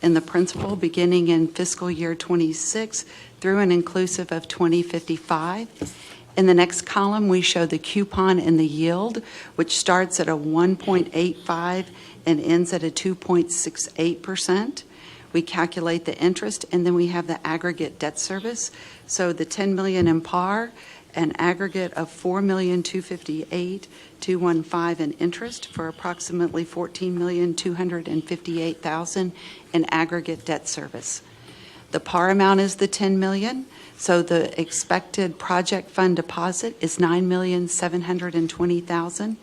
in the principal beginning in fiscal year 26 through and inclusive of 2055. In the next column, we show the coupon and the yield, which starts at a 1.85 and ends at a 2.68%. We calculate the interest, and then we have the aggregate debt service. So the $10 million in par, an aggregate of $4,258,215 in interest for approximately $14,258,000 in aggregate debt service. The par amount is the $10 million, so the expected project fund deposit is $9,720,000.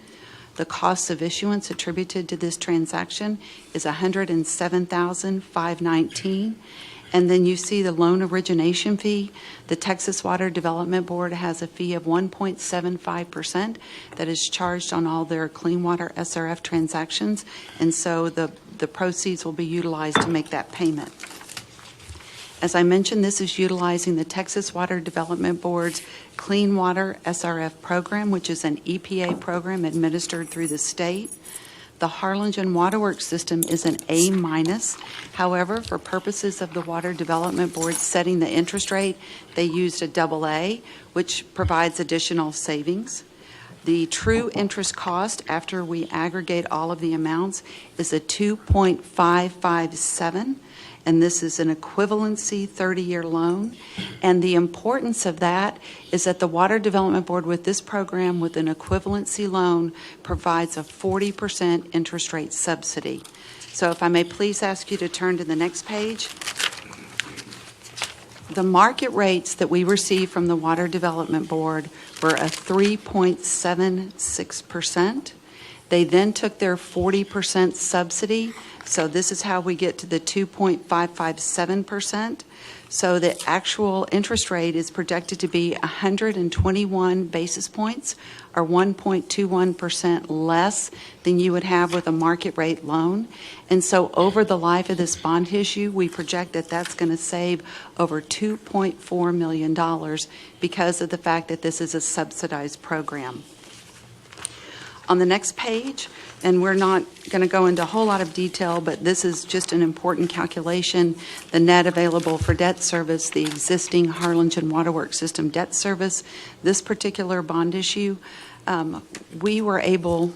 The cost of issuance attributed to this transaction is $107,519. And then you see the loan origination fee. The Texas Water Development Board has a fee of 1.75% that is charged on all their clean water SRF transactions. And so the proceeds will be utilized to make that payment. As I mentioned, this is utilizing the Texas Water Development Board's Clean Water SRF program, which is an EPA program administered through the state. The Harlingen Waterworks system is an A-. However, for purposes of the Water Development Board setting the interest rate, they used a AA, which provides additional savings. The true interest cost after we aggregate all of the amounts is a 2.557, and this is an equivalency 30-year loan. And the importance of that is that the Water Development Board with this program with an equivalency loan provides a 40% interest rate subsidy. So if I may please ask you to turn to the next page. The market rates that we received from the Water Development Board were a 3.76%. They then took their 40% subsidy. So this is how we get to the 2.557%. So the actual interest rate is projected to be 121 basis points, or 1.21% less than you would have with a market rate loan. And so over the life of this bond issue, we project that that's going to save over $2.4 million because of the fact that this is a subsidized program. On the next page, and we're not going to go into a whole lot of detail, but this is just an important calculation. The net available for debt service, the existing Harlingen Waterworks System debt service, this particular bond issue, we were able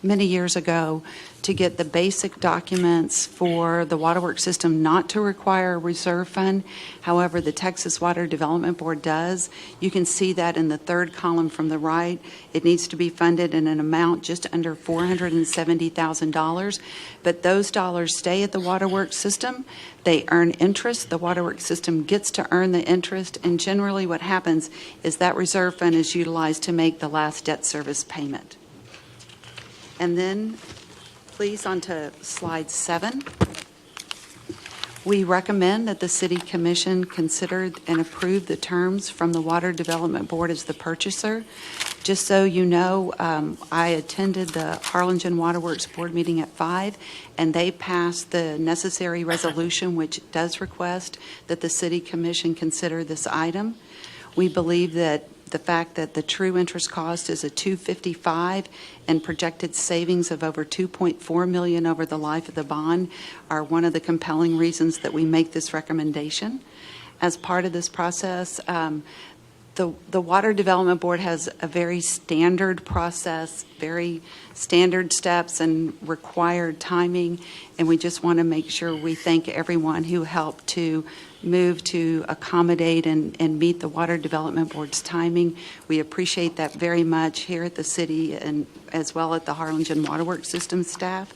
many years ago to get the basic documents for the waterworks system not to require a reserve fund. However, the Texas Water Development Board does. You can see that in the third column from the right. It needs to be funded in an amount just under $470,000. But those dollars stay at the waterworks system. They earn interest. The waterworks system gets to earn the interest. And generally what happens is that reserve fund is utilized to make the last debt service payment. And then, please, on to slide 7. We recommend that the City Commission consider and approve the terms from the Water Development Board as the purchaser. Just so you know, I attended the Harlingen Waterworks Board meeting at 5, and they passed the necessary resolution, which does request that the City Commission consider this item. We believe that the fact that the true interest cost is a $255 and projected savings of over $2.4 million over the life of the bond are one of the compelling reasons that we make this recommendation. As part of this process, the Water Development Board has a very standard process, very standard steps and required timing, and we just want to make sure we thank everyone who helped to move to accommodate and meet the Water Development Board's timing. We appreciate that very much here at the city and as well at the Harlingen Waterworks System staff.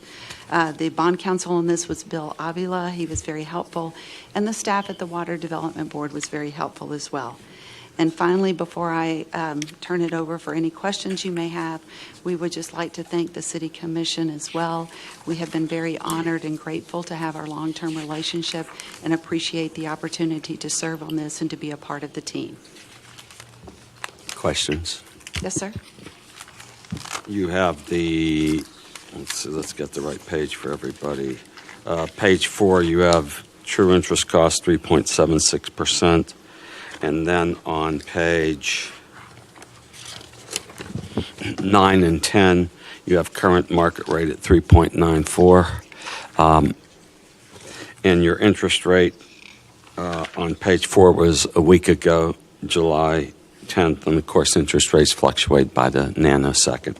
The bond counsel on this was Bill Avila. He was very helpful, and the staff at the Water Development Board was very helpful as well. And finally, before I turn it over for any questions you may have, we would just like to thank the City Commission as well. We have been very honored and grateful to have our long-term relationship and appreciate the opportunity to serve on this and to be a part of the team.
Questions?
Yes, sir.
You have the, let's get the right page for everybody. Page 4, you have true interest cost 3.76%. And then on page 9 and 10, you have current market rate at 3.94. And your interest rate on page 4 was a week ago, July 10th, and of course interest rates fluctuate by the nanosecond.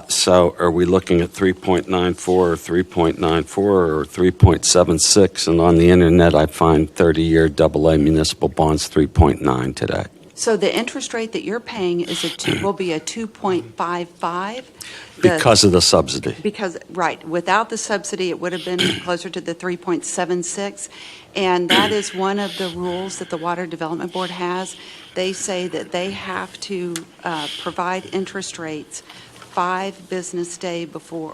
So are we looking at 3.94 or 3.94 or 3.76? And on the internet, I find 30-year AA municipal bonds 3.9 today.
So the interest rate that you're paying is will be a 2.55.
Because of the subsidy.
Because, right, without the subsidy, it would have been closer to the 3.76. And that is one of the rules that the Water Development Board has. They say that they have to provide interest rates 5 business days before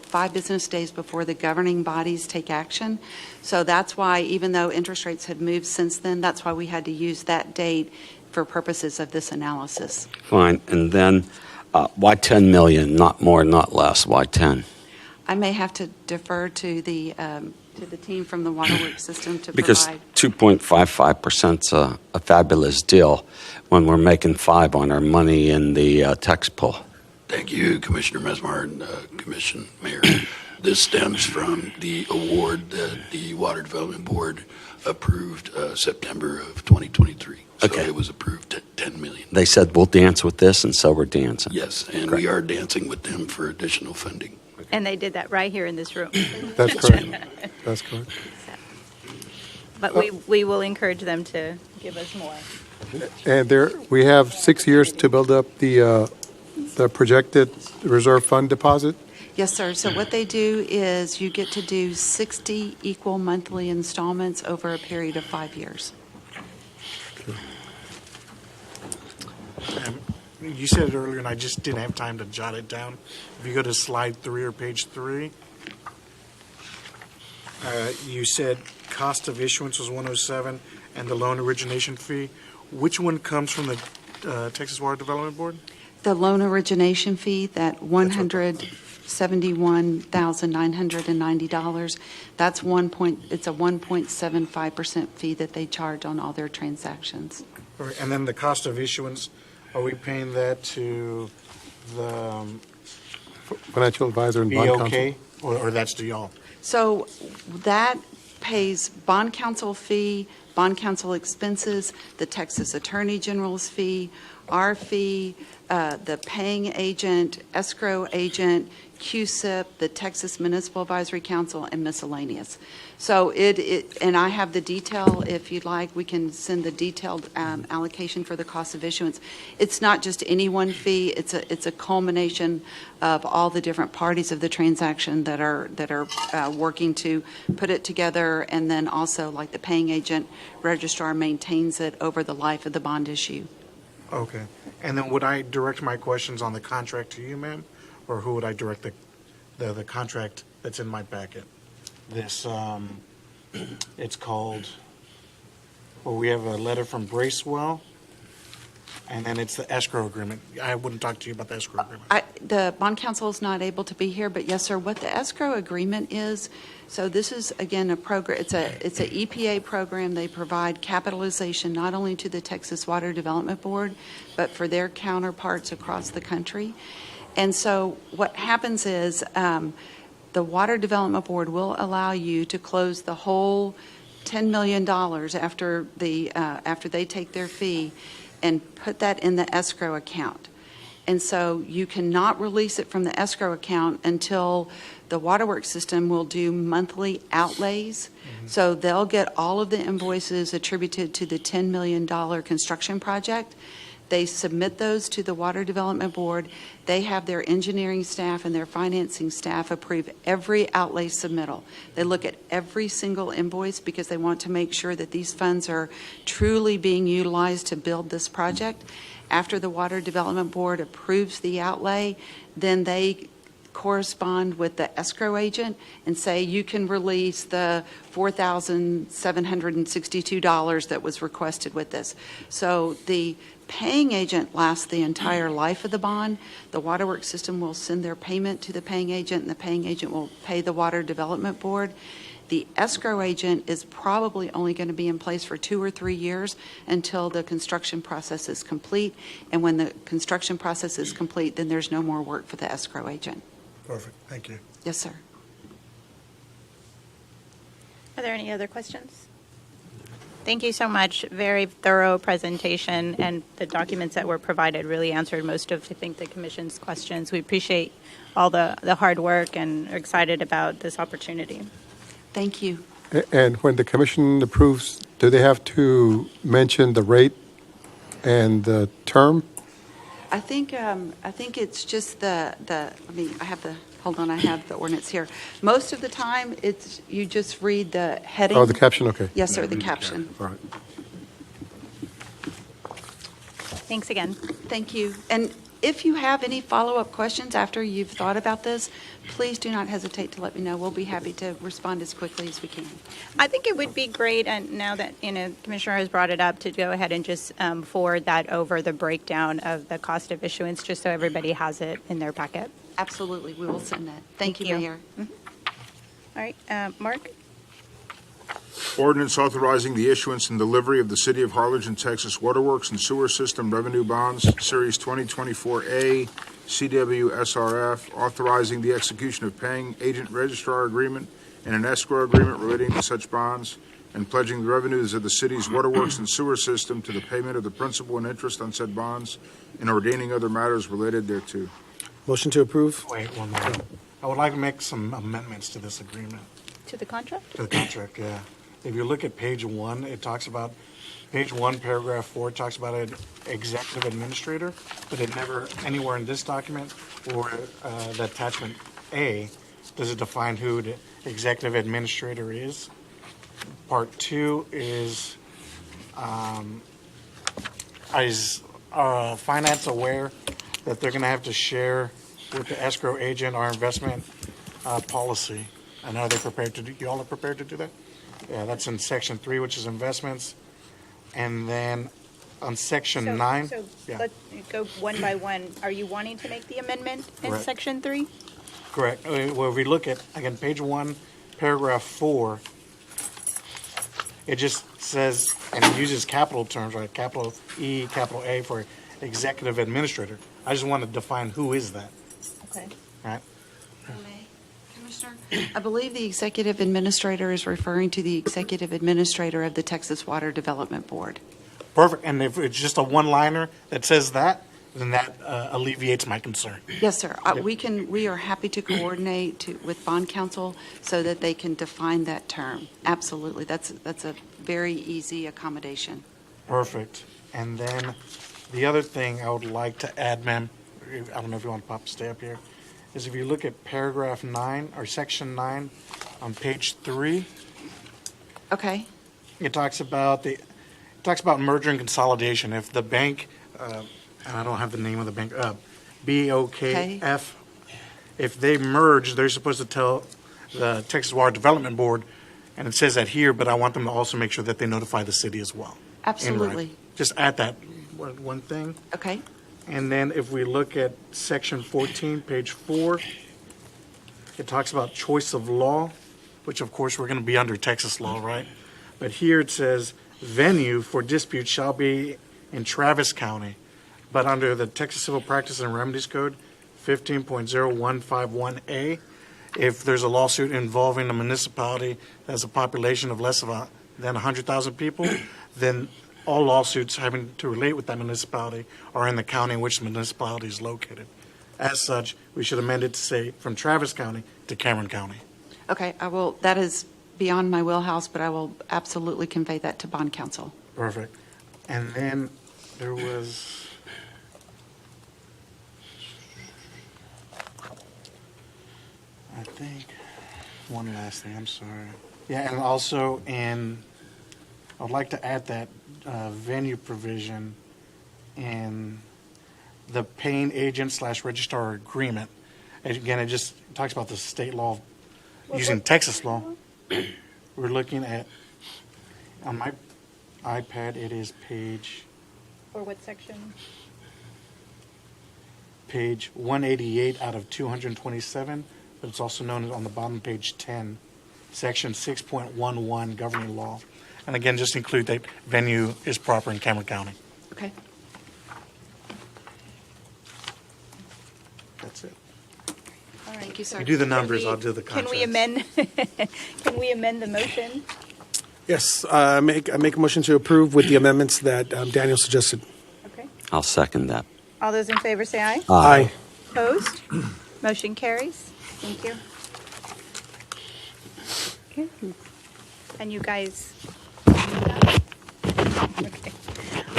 the governing bodies take action. So that's why, even though interest rates had moved since then, that's why we had to use that date for purposes of this analysis.
Fine. And then why 10 million, not more, not less? Why 10?
I may have to defer to the team from the Waterworks System to
Because
provide.
2.55% is a fabulous deal when we're making 5 on our money in the tax pool.
Thank you, Commissioner Mesmar and Commission Mayor. This stems from the award that the Water Development Board approved September of 2023. So
Okay.
it was approved at $10 million.
They said we'll dance with this, and so we're dancing.
Yes, and
Correct.
we are dancing with them for additional funding.
And they did that right here in this room.
That's correct. That's correct.
But we will encourage them to give us more.
And we have 6 years to build up the projected reserve fund deposit.
Yes, sir. So what they do is you get to do 60 equal monthly installments over a period of 5 years.
You said it earlier, and I just didn't have time to jot it down. If you go to slide 3 or page 3, you said cost of issuance was 107 and the loan origination fee. Which one comes from the Texas Water Development Board?
The loan origination fee, that $171,990, it's a 1.75% fee that they charge on all their transactions.
All right, and then the cost of issuance, are we paying that to the
Financial advisor and bond counsel.
BOK, or that's to y'all?
So that pays bond counsel fee, bond counsel expenses, the Texas Attorney General's fee, our fee, the paying agent, escrow agent, QSIP, the Texas Municipal Advisory Council, and miscellaneous. So and I have the detail, if you'd like, we can send the detailed allocation for the cost of issuance. It's not just any one fee, it's a culmination of all the different parties of the transaction that are working to put it together, and then also like the paying agent, registrar maintains it over the life of the bond issue.
Okay. And then would I direct my questions on the contract to you, ma'am? Or who would I direct the contract that's in my packet? This It's called, well, we have a letter from Bracewell, and then it's the escrow agreement. I wouldn't talk to you about the escrow agreement.
The bond counsel is not able to be here, but yes, sir, what the escrow agreement is, so this is, again, a program, it's a EPA program. They provide capitalization not only to the Texas Water Development Board, but for their counterparts across the country. And so what happens is the Water Development Board will allow you to close the whole $10 million after they take their fee and put that in the escrow account. And so you cannot release it from the escrow account until the waterworks system will do monthly outlays. So they'll get all of the invoices attributed to the $10 million construction project. They submit those to the Water Development Board. They have their engineering staff and their financing staff approve every outlay submittal. They look at every single invoice because they want to make sure that these funds are truly being utilized to build this project. After the Water Development Board approves the outlay, then they correspond with the escrow agent and say you can release the $4,762 that was requested with this. So the paying agent lasts the entire life of the bond. The waterworks system will send their payment to the paying agent, and the paying agent will pay the Water Development Board. The escrow agent is probably only going to be in place for 2 or 3 years until the construction process is complete. And when the construction process is complete, then there's no more work for the escrow agent.
Perfect, thank you.
Yes, sir.
Are there any other questions? Thank you so much. Very thorough presentation, and the documents that were provided really answered most of, I think, the Commission's questions. We appreciate all the hard work and are excited about this opportunity.
Thank you.
And when the commission approves, do they have to mention the rate and the term?
I think it's just I have the ordinance here. Most of the time, it's, you just read the heading.
Oh, the caption, okay.
Yes, sir, the caption.
All right.
Thanks again.
Thank you. And if you have any follow-up questions after you've thought about this, please do not hesitate to let me know. We'll be happy to respond as quickly as we can.
I think it would be great, and now that Commissioner has brought it up, to go ahead and just forward that over, the breakdown of the cost of issuance, just so everybody has it in their packet.
Absolutely, we will send that. Thank you, Mayor.
All right, Mark?
Ordinance authorizing the issuance and delivery of the City of Harlingen, Texas Waterworks and Sewer System Revenue Bonds, Series 2024A, CWSRF, authorizing the execution of paying agent registrar agreement and an escrow agreement relating to such bonds, and pledging the revenues of the city's waterworks and sewer system to the payment of the principal and interest on said bonds, and ordaining other matters related thereto.
Motion to approve.
Wait one moment. I would like to make some amendments to this agreement.
To the contract?
To the contract, yeah. If you look at page 1, it talks about, page 1, paragraph 4, it talks about an executive administrator, but it never, anywhere in this document or the attachment A, does it define who the executive administrator is. Part 2 is finance aware that they're going to have to share with the escrow agent our investment policy? And are they prepared to do, you all are prepared to do that? Yeah, that's in section 3, which is investments. And then on section 9.
So
yeah.
let's go one by one. Are you wanting to make the amendment in
Correct.
section 3?
Correct. Well, if we look at, again, page 1, paragraph 4, it just says, and it uses capital terms, right? Capital E, capital A for executive administrator. I just want to define who is that,
Okay.
right?
Commissioner, I believe the executive administrator is referring to the executive administrator of the Texas Water Development Board.
Perfect. And if it's just a one-liner that says that, then that alleviates my concern.
Yes, sir. We are happy to coordinate with bond counsel so that they can define that term. Absolutely. That's a very easy accommodation.
Perfect. And then the other thing I would like to add, ma'am, I don't know if you want to stay up here, is if you look at paragraph 9 or section 9 on page 3.
Okay.
It talks about merger and consolidation. If the bank, and I don't have the name of the bank, BOKF, if they merge, they're supposed to tell the Texas Water Development Board And it says that here, but I want them to also make sure that they notify the city as well. in
Absolutely.
writing. Just add that one thing.
Okay.
And then if we look at section 14, page 4, it talks about choice of law, which of course we're going to be under Texas law, right? But here it says venue for dispute shall be in Travis County, but under the Texas Civil Practice and Remedies Code 15.0151A, if there's a lawsuit involving a municipality that has a population of less than 100,000 people, then all lawsuits having to relate with that municipality are in the county in which the municipality is located. As such, we should amend it to say from Travis County to Cameron County.
Okay, I will, that is beyond my wheelhouse, but I will absolutely convey that to bond counsel.
Perfect. And then there was, I think, one last thing, I'm sorry. Yeah, and also I'd like to add that venue provision in the paying agent / registrar agreement. And again, it just talks about the state law using Texas law. We're looking at, on my iPad, it is page
For what section?
188 out of 227, but it's also known as on the bottom, page 10, section 6.11, governing law. And again, just include that venue is proper in Cameron County.
Okay.
That's it.
All right.
Thank you, sir.
You do the numbers, I'll do the
Can we
contracts.
can we amend the motion?
Yes, I make a motion to approve with the amendments that Daniel suggested.
Okay.
I'll second that.
All those in favor say aye.
Aye.
Opposed? Motion carries. Thank you. Okay. And you guys? Okay.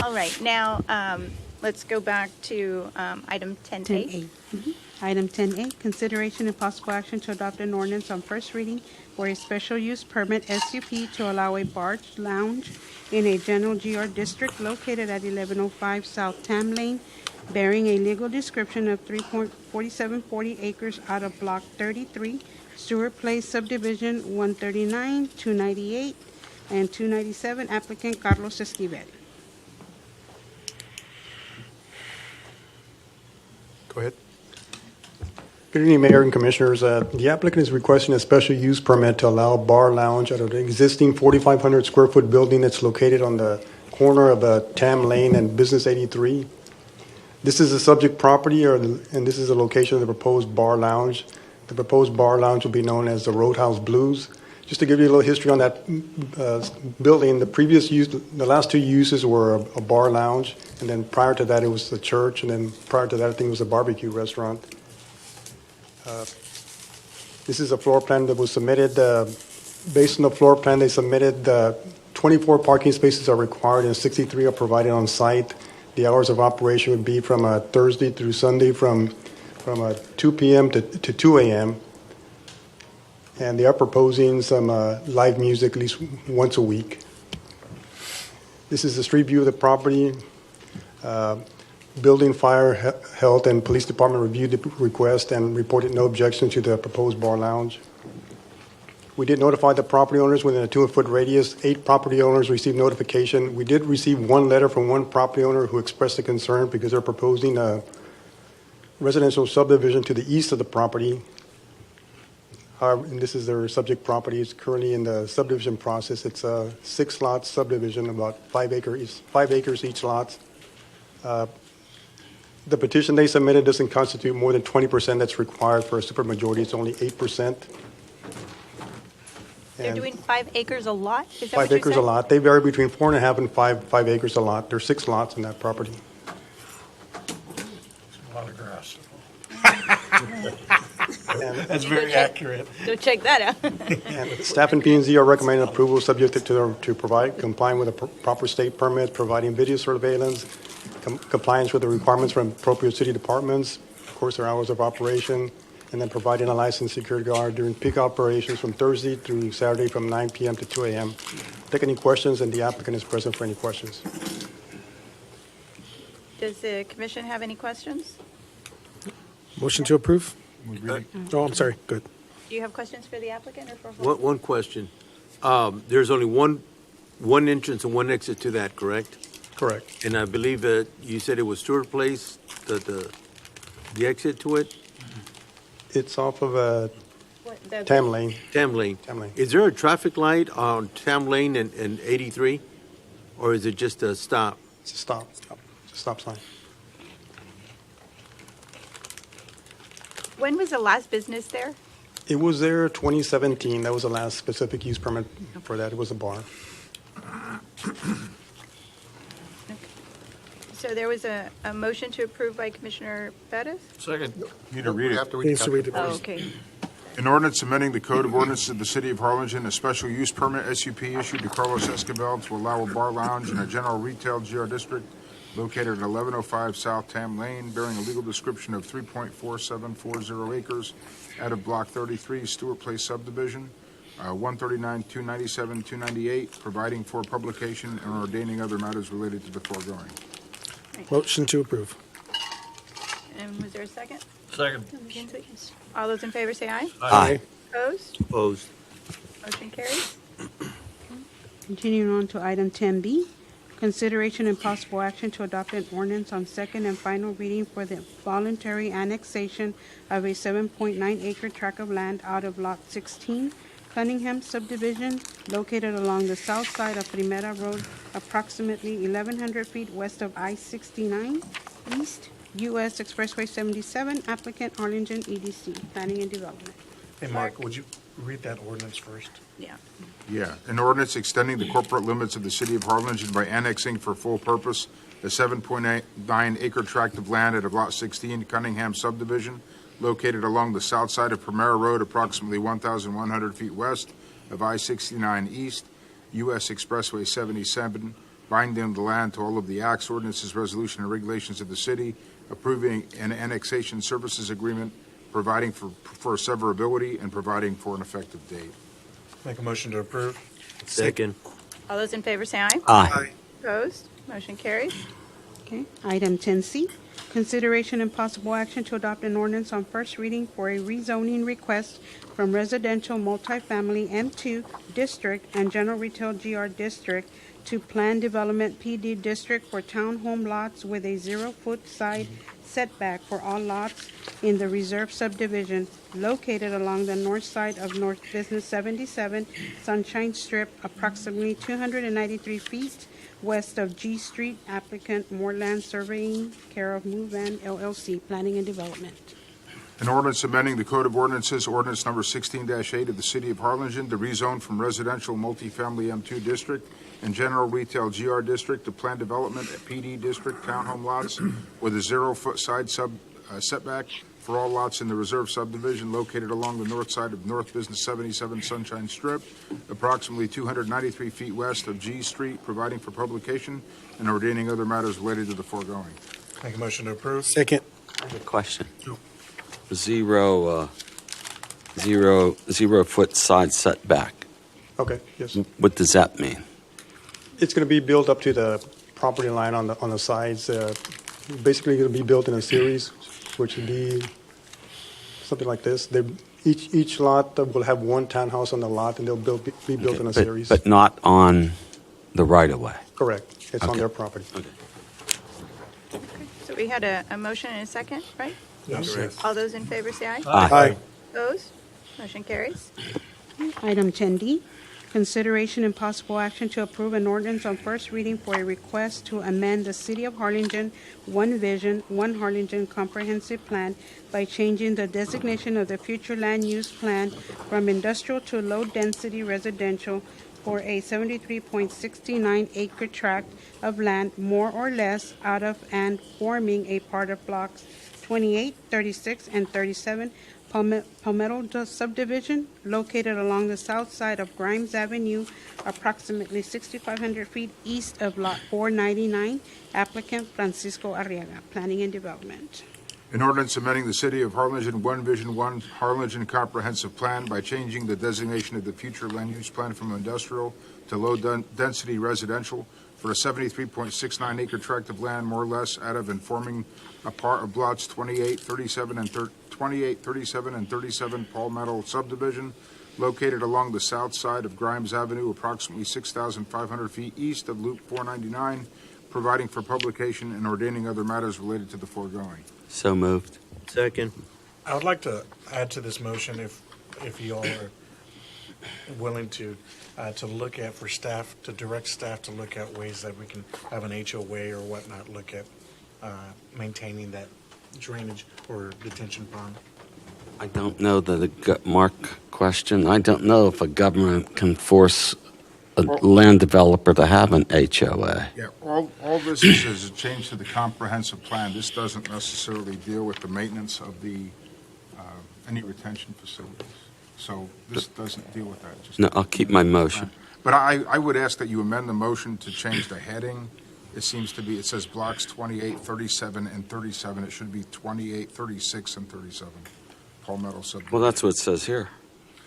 All right, now, let's go back to item 10A.
Item 10A, consideration and possible action to adopt an ordinance on first reading for a special use permit SUP to allow a barge lounge in a general GR district located at 1105 South Tam Lane, bearing a legal description of 3.4740 acres out of Block 33, Stewart Place Subdivision 139, 298, and 297, applicant Carlos Esquivel.
Go ahead. Good evening, Mayor and Commissioners. The applicant is requesting a special use permit to allow bar lounge at an existing 4,500 square foot building that's located on the corner of Tam Lane and Business 83. This is a subject property, and this is the location of the proposed bar lounge. The proposed bar lounge will be known as the Roadhouse Blues. Just to give you a little history on that building, the last two uses were a bar lounge, and then prior to that it was the church, and then prior to that I think it was a barbecue restaurant. This is a floor plan that was submitted. Based on the floor plan they submitted, 24 parking spaces are required and 63 are provided on site. The hours of operation would be from Thursday through Sunday from 2 p.m. to 2 a.m. And they are proposing some live music at least once a week. This is the street view of the property. Building, fire, health, and police department reviewed the request and reported no objection to the proposed bar lounge. We did notify the property owners within a 2-foot radius. 8 property owners received notification. We did receive one letter from one property owner who expressed a concern because they're proposing a residential subdivision to the east of the property. And this is their subject property. It's currently in the subdivision process. It's a 6-lot subdivision, about 5 acres each lot. The petition they submitted doesn't constitute more than 20% that's required for a supermajority. It's only 8%.
They're
And
doing 5 acres a lot? Is that
5
what you
acres a
said?
lot. They vary between 4.5 and 5 acres a lot. There's 6 lots in that property.
A lot of grass. That's very accurate.
Go check that out.
And staff and P&Z are recommending approval subject to provide complying with the proper state permits, providing video surveillance, compliance with the requirements from appropriate city departments, of course, their hours of operation, and then providing a licensed security guard during peak operations from Thursday through Saturday from 9 p.m. to 2 a.m. Take any questions, and the applicant is present for any questions.
Does the commission have any questions?
Motion to approve? Oh, I'm sorry. Good.
Do you have questions for the applicant or for?
One question. There's only one entrance and one exit to that, correct?
Correct.
And I believe that you said it was Stewart Place, the exit to it?
It's off of Tam Lane.
Tam Lane.
Tam Lane.
Is there a traffic light on Tam Lane and 83? Or is it just a stop?
It's a stop. It's a stop sign.
When was the last business there?
It was there 2017. That was the last specific use permit for that. It was a bar.
So there was a motion to approve by Commissioner Bettis?
Second.
Need to read it.
Needs to read it
Oh,
first.
okay.
An ordinance amending the Code of Ordinances of the City of Harlingen, a special use permit, SUP, issued to Carlos Escobar to allow a bar lounge in a general retail GR district located at 1105 South Tam Lane, bearing a legal description of 3.4740 acres out of Block 33, Stewart Place subdivision, 139, 297, 298, providing for publication and ordaining other matters related to the foregoing.
Motion to approve.
And was there a second?
Second.
All those in favor say aye.
Aye.
Opposed?
Opposed.
Motion carries.
Continuing on to item 10B, consideration and possible action to adopt an ordinance on second and final reading for the voluntary annexation of a 7.9 acre tract of land out of Lot 16, Cunningham subdivision, located along the south side of Primera Road, approximately 1,100 feet west of I-69 East, U.S. Expressway 77, applicant Arlington EDC, Planning and Development.
Hey, Mark, would you read that ordinance first?
Yeah.
Yeah, an ordinance extending the corporate limits of the city of Harlingen by annexing for full purpose a 7.9 acre tract of land at Lot 16 Cunningham subdivision located along the south side of Primera Road, approximately 1,100 feet west of I-69 East, U.S. Expressway 77, binding the land to all of the acts, ordinances, resolution, and regulations of the city, approving an annexation services agreement, providing for severability, and providing for an effective date.
Make a motion to approve.
Second.
All those in favor say aye.
Aye.
Opposed? Motion carries.
Okay, item 10C, consideration and possible action to adopt an ordinance on first reading for a rezoning request from residential multifamily M2 district and general retail GR district to planned development PD district for townhome lots with a 0-foot side setback for all lots in the reserve subdivision located along the north side of North Business 77 Sunshine Strip, approximately 293 feet west of G Street, applicant Moreland Surveying, care of MoveN LLC, Planning and Development.
An ordinance amending the Code of Ordinances, ordinance number 16-8 of the City of Harlingen to rezone from residential multifamily M2 district and general retail GR district to planned development at PD district townhome lots with a 0-foot side setback for all lots in the reserve subdivision located along the north side of North Business 77 Sunshine Strip, approximately 293 feet west of G Street, providing for publication and ordaining other matters related to the foregoing.
Make a motion to approve.
Second.
I have a question. Zero foot side setback.
Okay, yes.
What does that mean?
It's going to be built up to the property line on the sides. Basically, going to be built in a series, which would be something like this. Each lot will have one townhouse on the lot, and they'll be built in a series.
But not on the right-of-way?
Correct. It's on
Okay.
their property.
So we had a motion and a second, right?
Yes.
All those in favor say aye.
Aye.
Opposed? Motion carries.
Item 10D, consideration and possible action to approve an ordinance on first reading for a request to amend the City of Harlingen One Vision, One Harlingen Comprehensive Plan by changing the designation of the future land use plan from industrial to low-density residential for a 73.69 acre tract of land, more or less, out of and forming a part of blocks 28, 36, and 37 Palmetto subdivision located along the south side of Grimes Avenue, approximately 6,500 feet east of Lot 499, applicant Francisco Arriaga, Planning and Development.
An ordinance amending the City of Harlingen One Vision One Harlingen Comprehensive Plan by changing the designation of the future land use plan from industrial to low-density residential for a 73.69 acre tract of land, more or less, out of and forming a part of lots 28, 37, and 37 Palmetto subdivision located along the south side of Grimes Avenue, approximately 6,500 feet east of Loop 499, providing for publication and ordaining other matters related to the foregoing.
So moved.
Second.
I would like to add to this motion if you all are willing to look at for staff, to direct staff to look at ways that we can have an HOA or whatnot, look at maintaining that drainage or detention pond.
I don't know that Mark question. I don't know if a government can force a land developer to have an HOA.
Yeah, all this is a change to the comprehensive plan. This doesn't necessarily deal with the maintenance of the, any retention facilities. So this doesn't deal with that. Just
No, I'll keep my motion.
But I would ask that you amend the motion to change the heading. It seems to be, it says blocks 28, 37, and 37. It should be 28, 36, and 37. Palmetto subdivision.
Well, that's what it says here.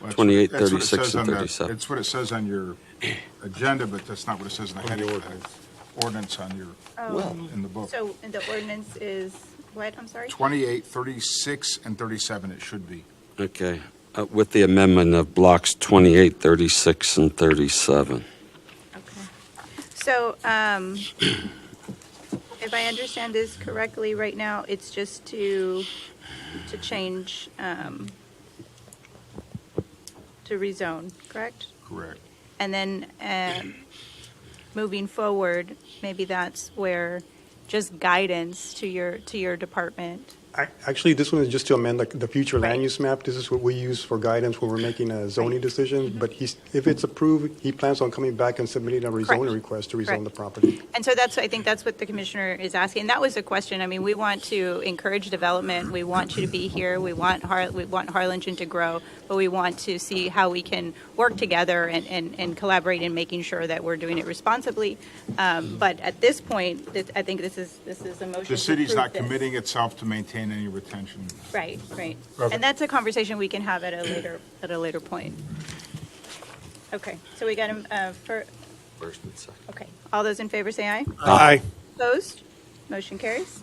Well,
28,
that's what it
36,
says
and
on the-
37.
It's what it says on your agenda, but that's not what it says in the heading of the ordinance on your, in the book.
So the ordinance is what, I'm sorry?
28, 36, and 37 it should be.
Okay. With the amendment of blocks 28, 36, and 37.
So, if I understand this correctly, right now, it's just to change, to rezone, correct?
Correct.
And then, moving forward, maybe that's where just guidance to your department.
Actually, this one is just to amend the future land use map. This is what we use for guidance when we're making a zoning decision. But if it's approved, he plans on coming back and submitting a rezoning request to rezone
Correct.
the property.
And so I think that's what the commissioner is asking. And that was a question. I mean, we want to encourage development. We want you to be here. We want Harlingen to grow, but we want to see how we can work together and collaborate in making sure that we're doing it responsibly. But at this point, I think this is a motion.
The city's
to
not
approve this.
committing itself to maintain any retention.
Right.
Perfect.
And that's a conversation we can have at a later point. Okay, so we got him for.
First and second.
Okay, all those in favor say aye.
Aye.
Opposed? Motion carries.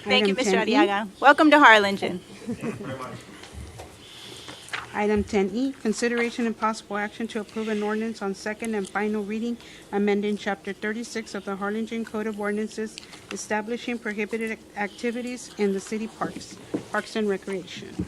Thank you,
Item
Mr.
10E.
Arriaga. Welcome to Harlingen.
Item 10E, consideration and possible action to approve an ordinance on second and final reading, amending Chapter 36 of the Harlingen Code of Ordinances, establishing prohibited activities in the city parks and recreation.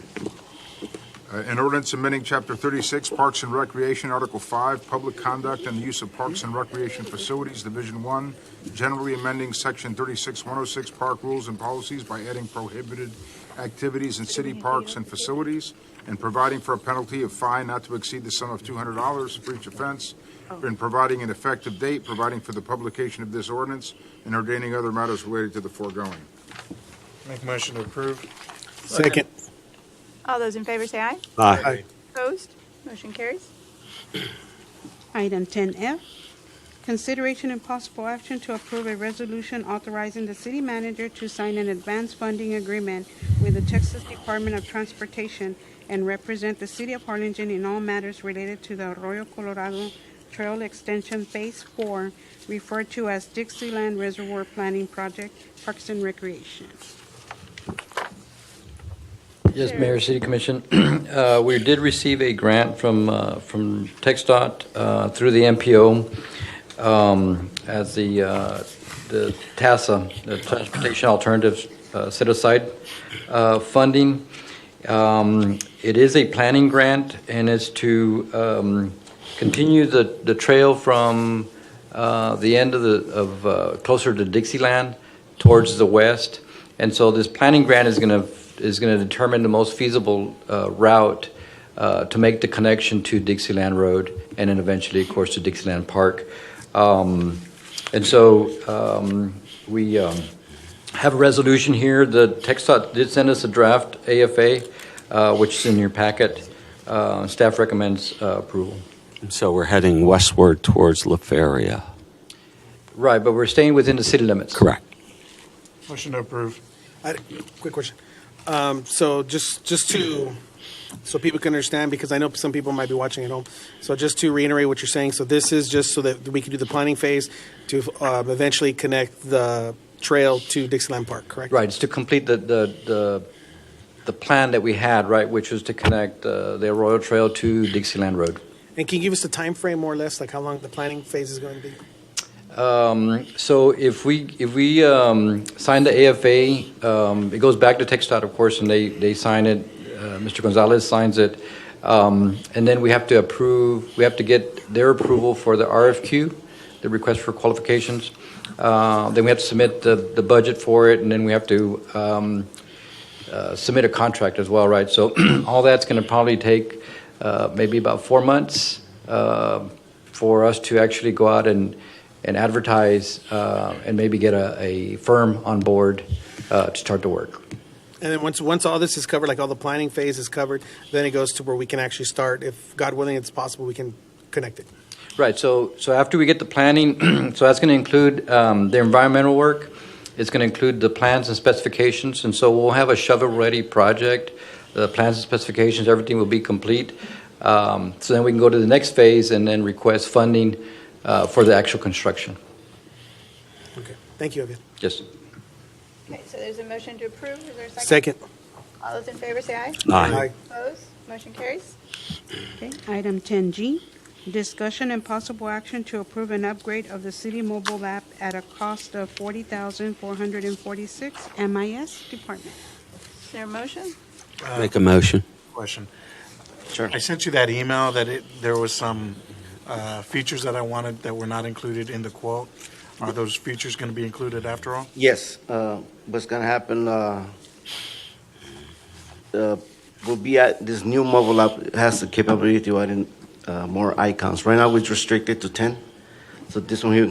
An ordinance amending Chapter 36, Parks and Recreation, Article 5, Public Conduct and the Use of Parks and Recreation Facilities, Division 1, generally amending Section 36-106 Park Rules and Policies by adding prohibited activities in city parks and facilities, and providing for a penalty of fine not to exceed the sum of $200 for each offense, and providing an effective date, providing for the publication of this ordinance, and ordaining other matters related to the foregoing.
Make motion to approve.
Second.
All those in favor say aye.
Aye.
Opposed? Motion carries.
Item 10F, consideration and possible action to approve a resolution authorizing the city manager to sign an advance funding agreement with the Texas Department of Transportation and represent the city of Harlingen in all matters related to the Arroyo Colorado Trail Extension Phase 4, referred to as Dixieland Reservoir Planning Project, Parks and Recreation.
Yes, Mayor, City Commission. We did receive a grant from TxDOT through the MPO as the TASA, the Transportation Alternatives Set Aside funding. It is a planning grant, and it's to continue the trail from the end of closer to Dixieland towards the west. And so this planning grant is going to determine the most feasible route to make the connection to Dixieland Road, and then eventually, of course, to Dixieland Park. And so we have a resolution here. The TxDOT did send us a draft AFA, which is in your packet. Staff recommends approval.
So we're heading westward towards La Feria.
Right, but we're staying within the city limits.
Correct.
Motion to approve.
Quick question. So just to, so people can understand, because I know some people might be watching at home. So just to reiterate what you're saying, so this is just so that we can do the planning phase to eventually connect the trail to Dixieland Park, correct?
Right, it's to complete the the plan that we had, right, which was to connect the Arroyo Trail to Dixieland Road.
And can you give us the time frame more or less, like how long the planning phase is going to be?
So if we sign the AFA, it goes back to TxDOT, of course, and they sign it. Mr. Gonzalez signs it, and then we have to get their approval for the RFQ, the request for qualifications. Then we have to submit the budget for it, and then we have to submit a contract as well, right? So all that's going to probably take maybe about 4 months for us to actually go out and advertise and maybe get a firm on board to start the work.
And then once all this is covered, like all the planning phase is covered, then it goes to where we can actually start. If God willing, it's possible, we can connect it.
Right. So after we get the planning, so that's going to include the environmental work. It's going to include the plans and specifications, and so we'll have a shovel-ready project. The plans and specifications, everything will be complete. So then we can go to the next phase and then request funding for the actual construction.
Okay. Thank you, Javier.
Yes.
Okay, so there's a motion to approve. Is there a second?
Second.
All those in favor say aye.
Aye.
Opposed? Motion carries.
Okay, item 10G, discussion and possible action to approve an upgrade of the city mobile app at a cost of $40,446, MIS Department.
Is there a motion?
Make a motion.
Question.
Sure.
I sent you that email that there was some features that I wanted that were not included in the quote. Are those features going to be included after all?
Yes, what's going to happen, will be at this new mobile app has the capability to add in more icons. Right now, it's restricted to 10. So this one here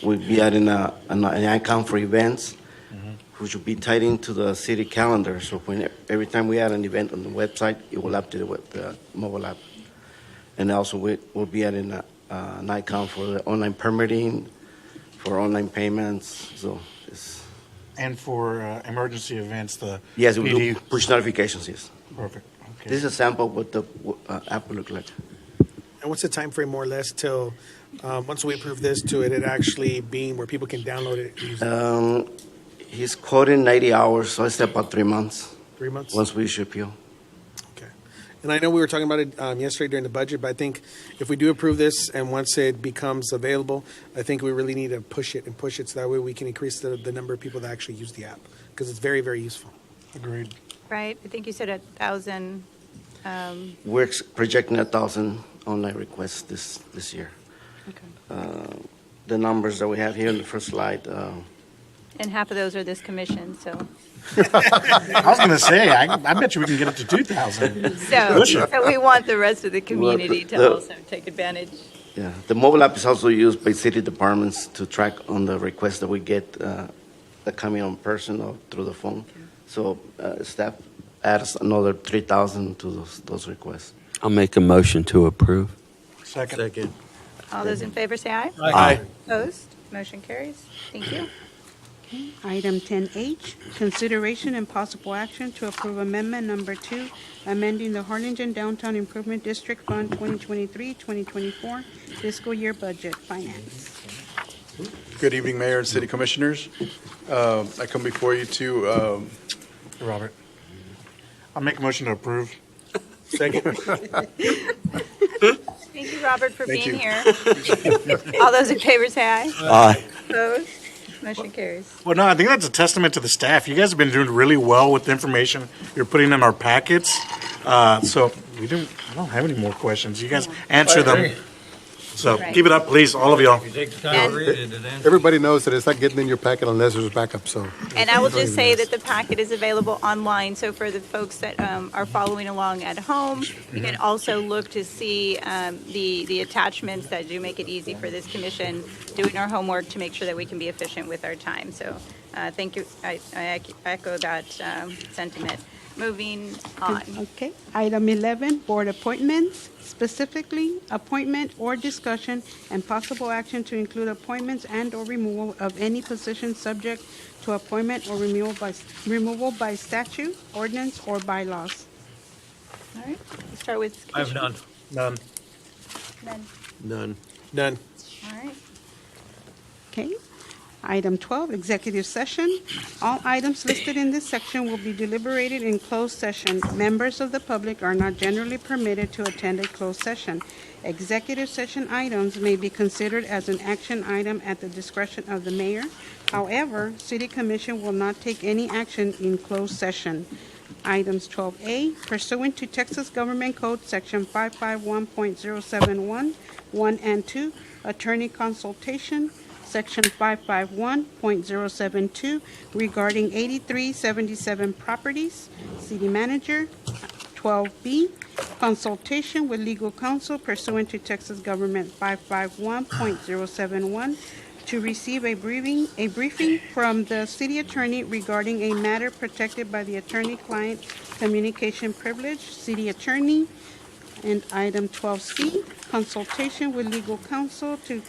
will be adding an icon for events, which will be tied into the city calendar. So every time we add an event on the website, it will update the mobile app. And also, we'll be adding an icon for the online permitting, for online payments. So it's
And for emergency events, the
yes, it will
PD.
do push notifications. Yes.
Perfect. Okay.
This is a sample of what the app will look like.
And what's the time frame more or less till once we approve this to it actually being where people can download it and use it?
He's quoting 90 hours, so it's about 3 months.
3 months?
Once we issue appeal.
And I know we were talking about it yesterday during the budget, but I think if we do approve this and once it becomes available, I think we really need to push it so that way we can increase the number of people that actually use the app because it's very, very useful.
Agreed.
Right, I think you said 1,000.
We're projecting 1,000 online requests this year.
Okay.
The numbers that we have here in the first slide.
And half of those are this commission, so.
I was going to say, I bet you we can get up to 2,000.
So we want the rest of the community to also take advantage.
Yeah, the mobile app is also used by city departments to track on the requests that we get that come in on person or through the phone. So staff adds another 3,000 to those requests.
I'll make a motion to approve.
Second.
All those in favor say aye.
Aye.
Opposed? Motion carries. Thank you.
Okay, item 10H, consideration and possible action to approve amendment number 2, amending the Harlingen Downtown Improvement District Fund 2023-2024 fiscal year budget finance.
Good evening, Mayor and City Commissioners. I come before you to
Robert. I'll make a motion to approve.
Second.
Thank you, Robert, for
Thank
being
you.
here. All those in favor say aye.
Aye.
Opposed? Motion carries.
Well, no, I think that's a testament to the staff. You guys have been doing really well with the information you're putting in our packets. So I don't have any more questions. You guys answer them. So
Right.
keep it up, please, all of y'all.
You take the time to read it and answer.
Everybody knows that it's not getting in your packet unless there's backup, so.
And I will just say that the packet is available online, so for the folks that are following along at home, you can also look to see the attachments that do make it easy for this commission doing our homework to make sure that we can be efficient with our time. So thank you. I echo that sentiment. Moving on.
Okay, item 11, board appointments, specifically appointment or discussion and possible action to include appointments and/or removal of any position subject to appointment or removal by statute, ordinance, or bylaws.
All right, let's start with.
I have none.
None.
None.
None.
None.
All right.
Okay. Item 12, executive session. All items listed in this section will be deliberated in closed session. Members of the public are not generally permitted to attend a closed session. Executive session items may be considered as an action item at the discretion of the mayor. However, City Commission will not take any action in closed session. Items 12A, pursuant to Texas Government Code Section 551.071, 1 and 2, attorney consultation, Section 551.072, regarding 8377 properties, city manager. 12B, consultation with legal counsel pursuant to Texas Government 551.071, to receive a briefing from the city attorney regarding a matter protected by the attorney-client communication privilege, city attorney. And item 12C, consultation with legal counsel to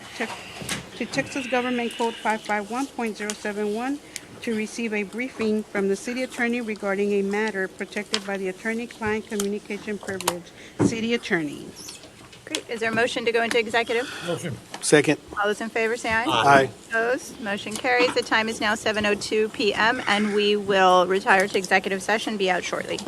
Texas Government Code 551.071, to receive a briefing from the city attorney regarding a matter protected by the attorney-client communication privilege, city attorney.
Great. Is there a motion to go into executive?
Motion. Second.
All those in favor say aye.
Aye.
Opposed? Motion carries. The time is now 7:02 p.m., and we will retire to executive session, be out shortly.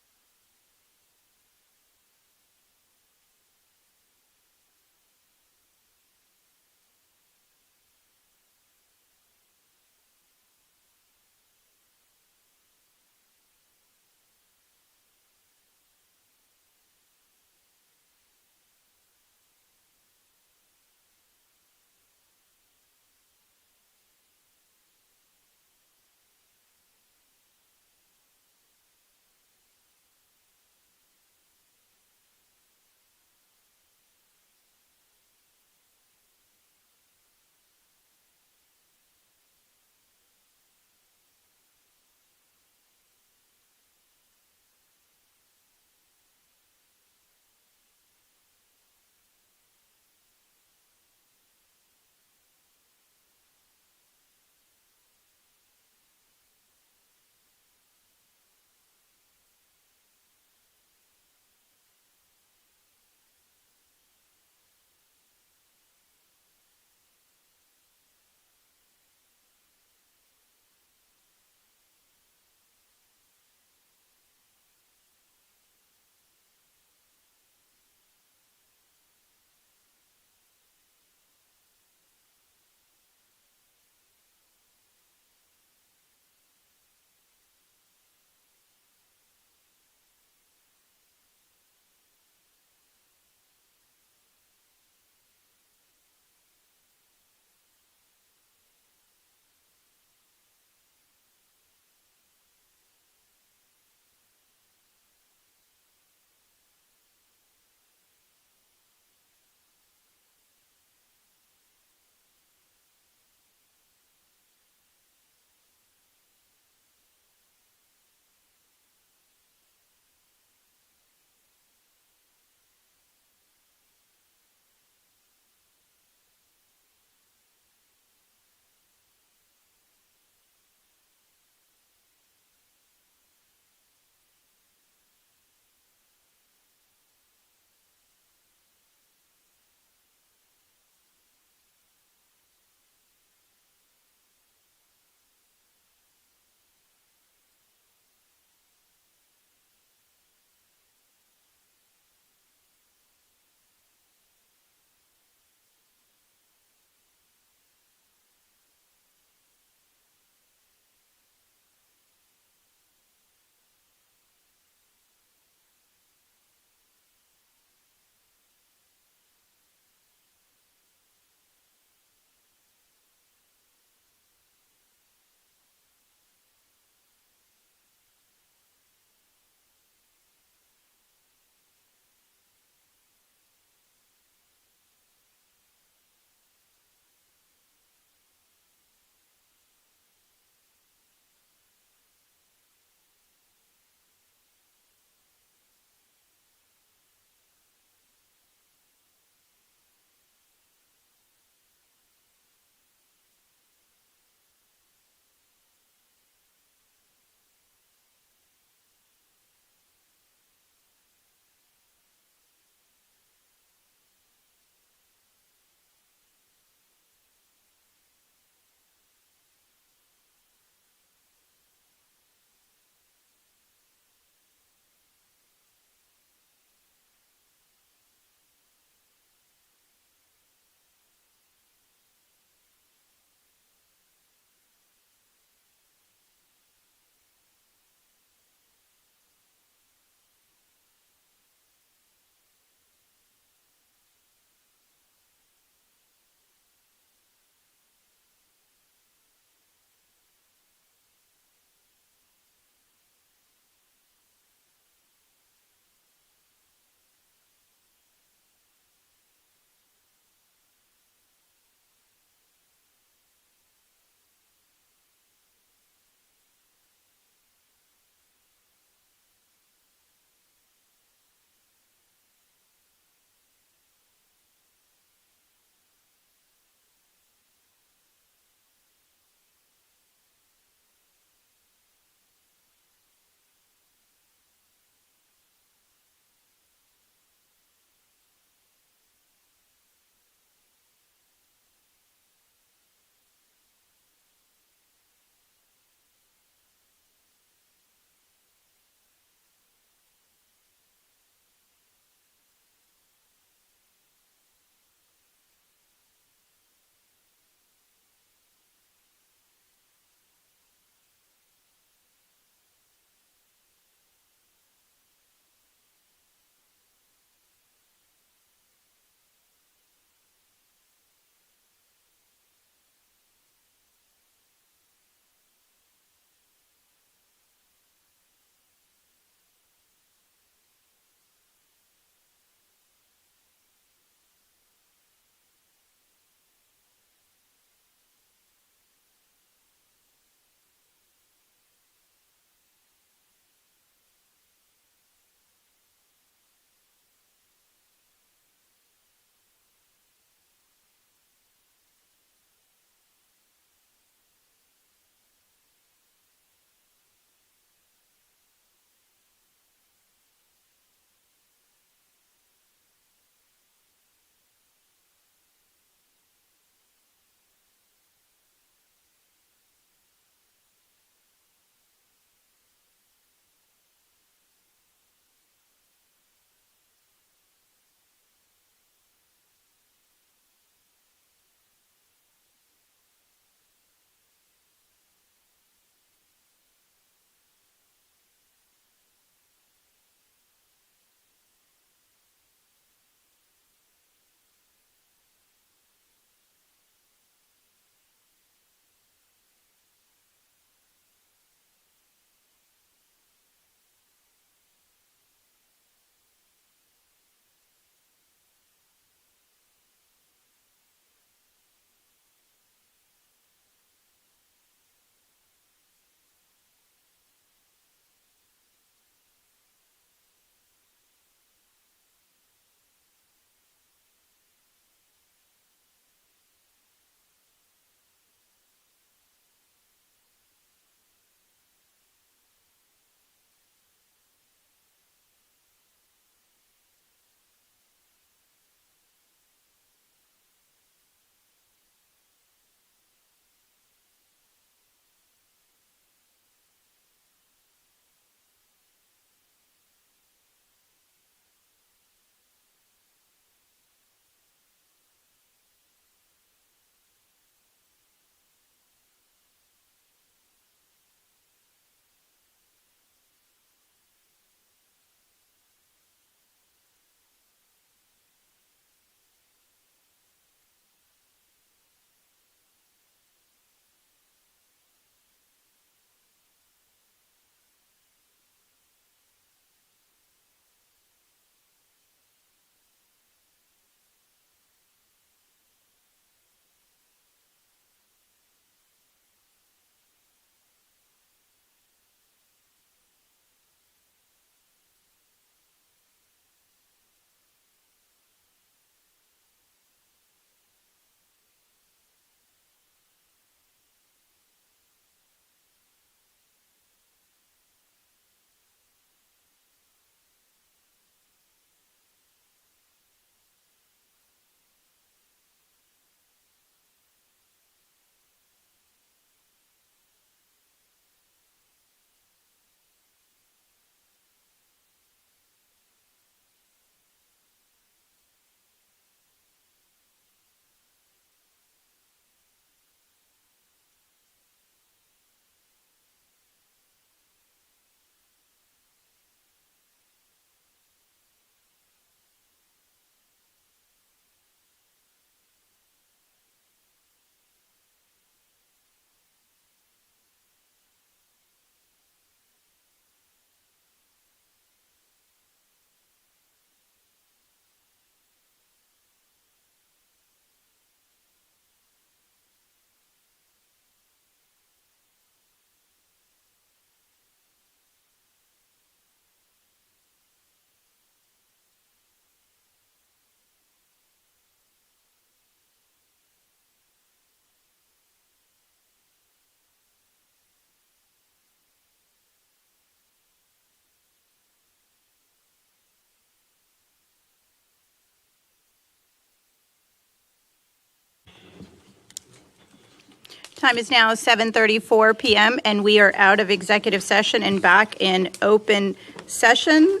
Time is now 7:34 PM, and we are out of executive session and back in open session.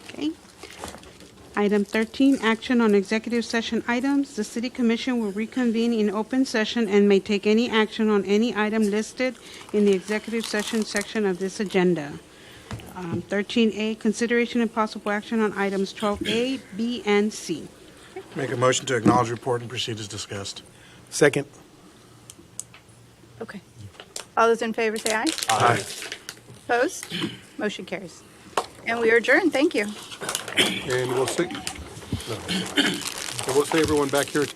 Okay. Item 13, action on executive session items. The City Commission will reconvene in open session and may take any action on any item listed in the executive session section of this agenda. 13A, consideration and possible action on items 12A, B, and C.
Make a motion to acknowledge report and proceed as discussed.
Second.
Okay. All those in favor say aye.
Aye.
Opposed? Motion carries. And we are adjourned. Thank you.
And we'll see everyone back here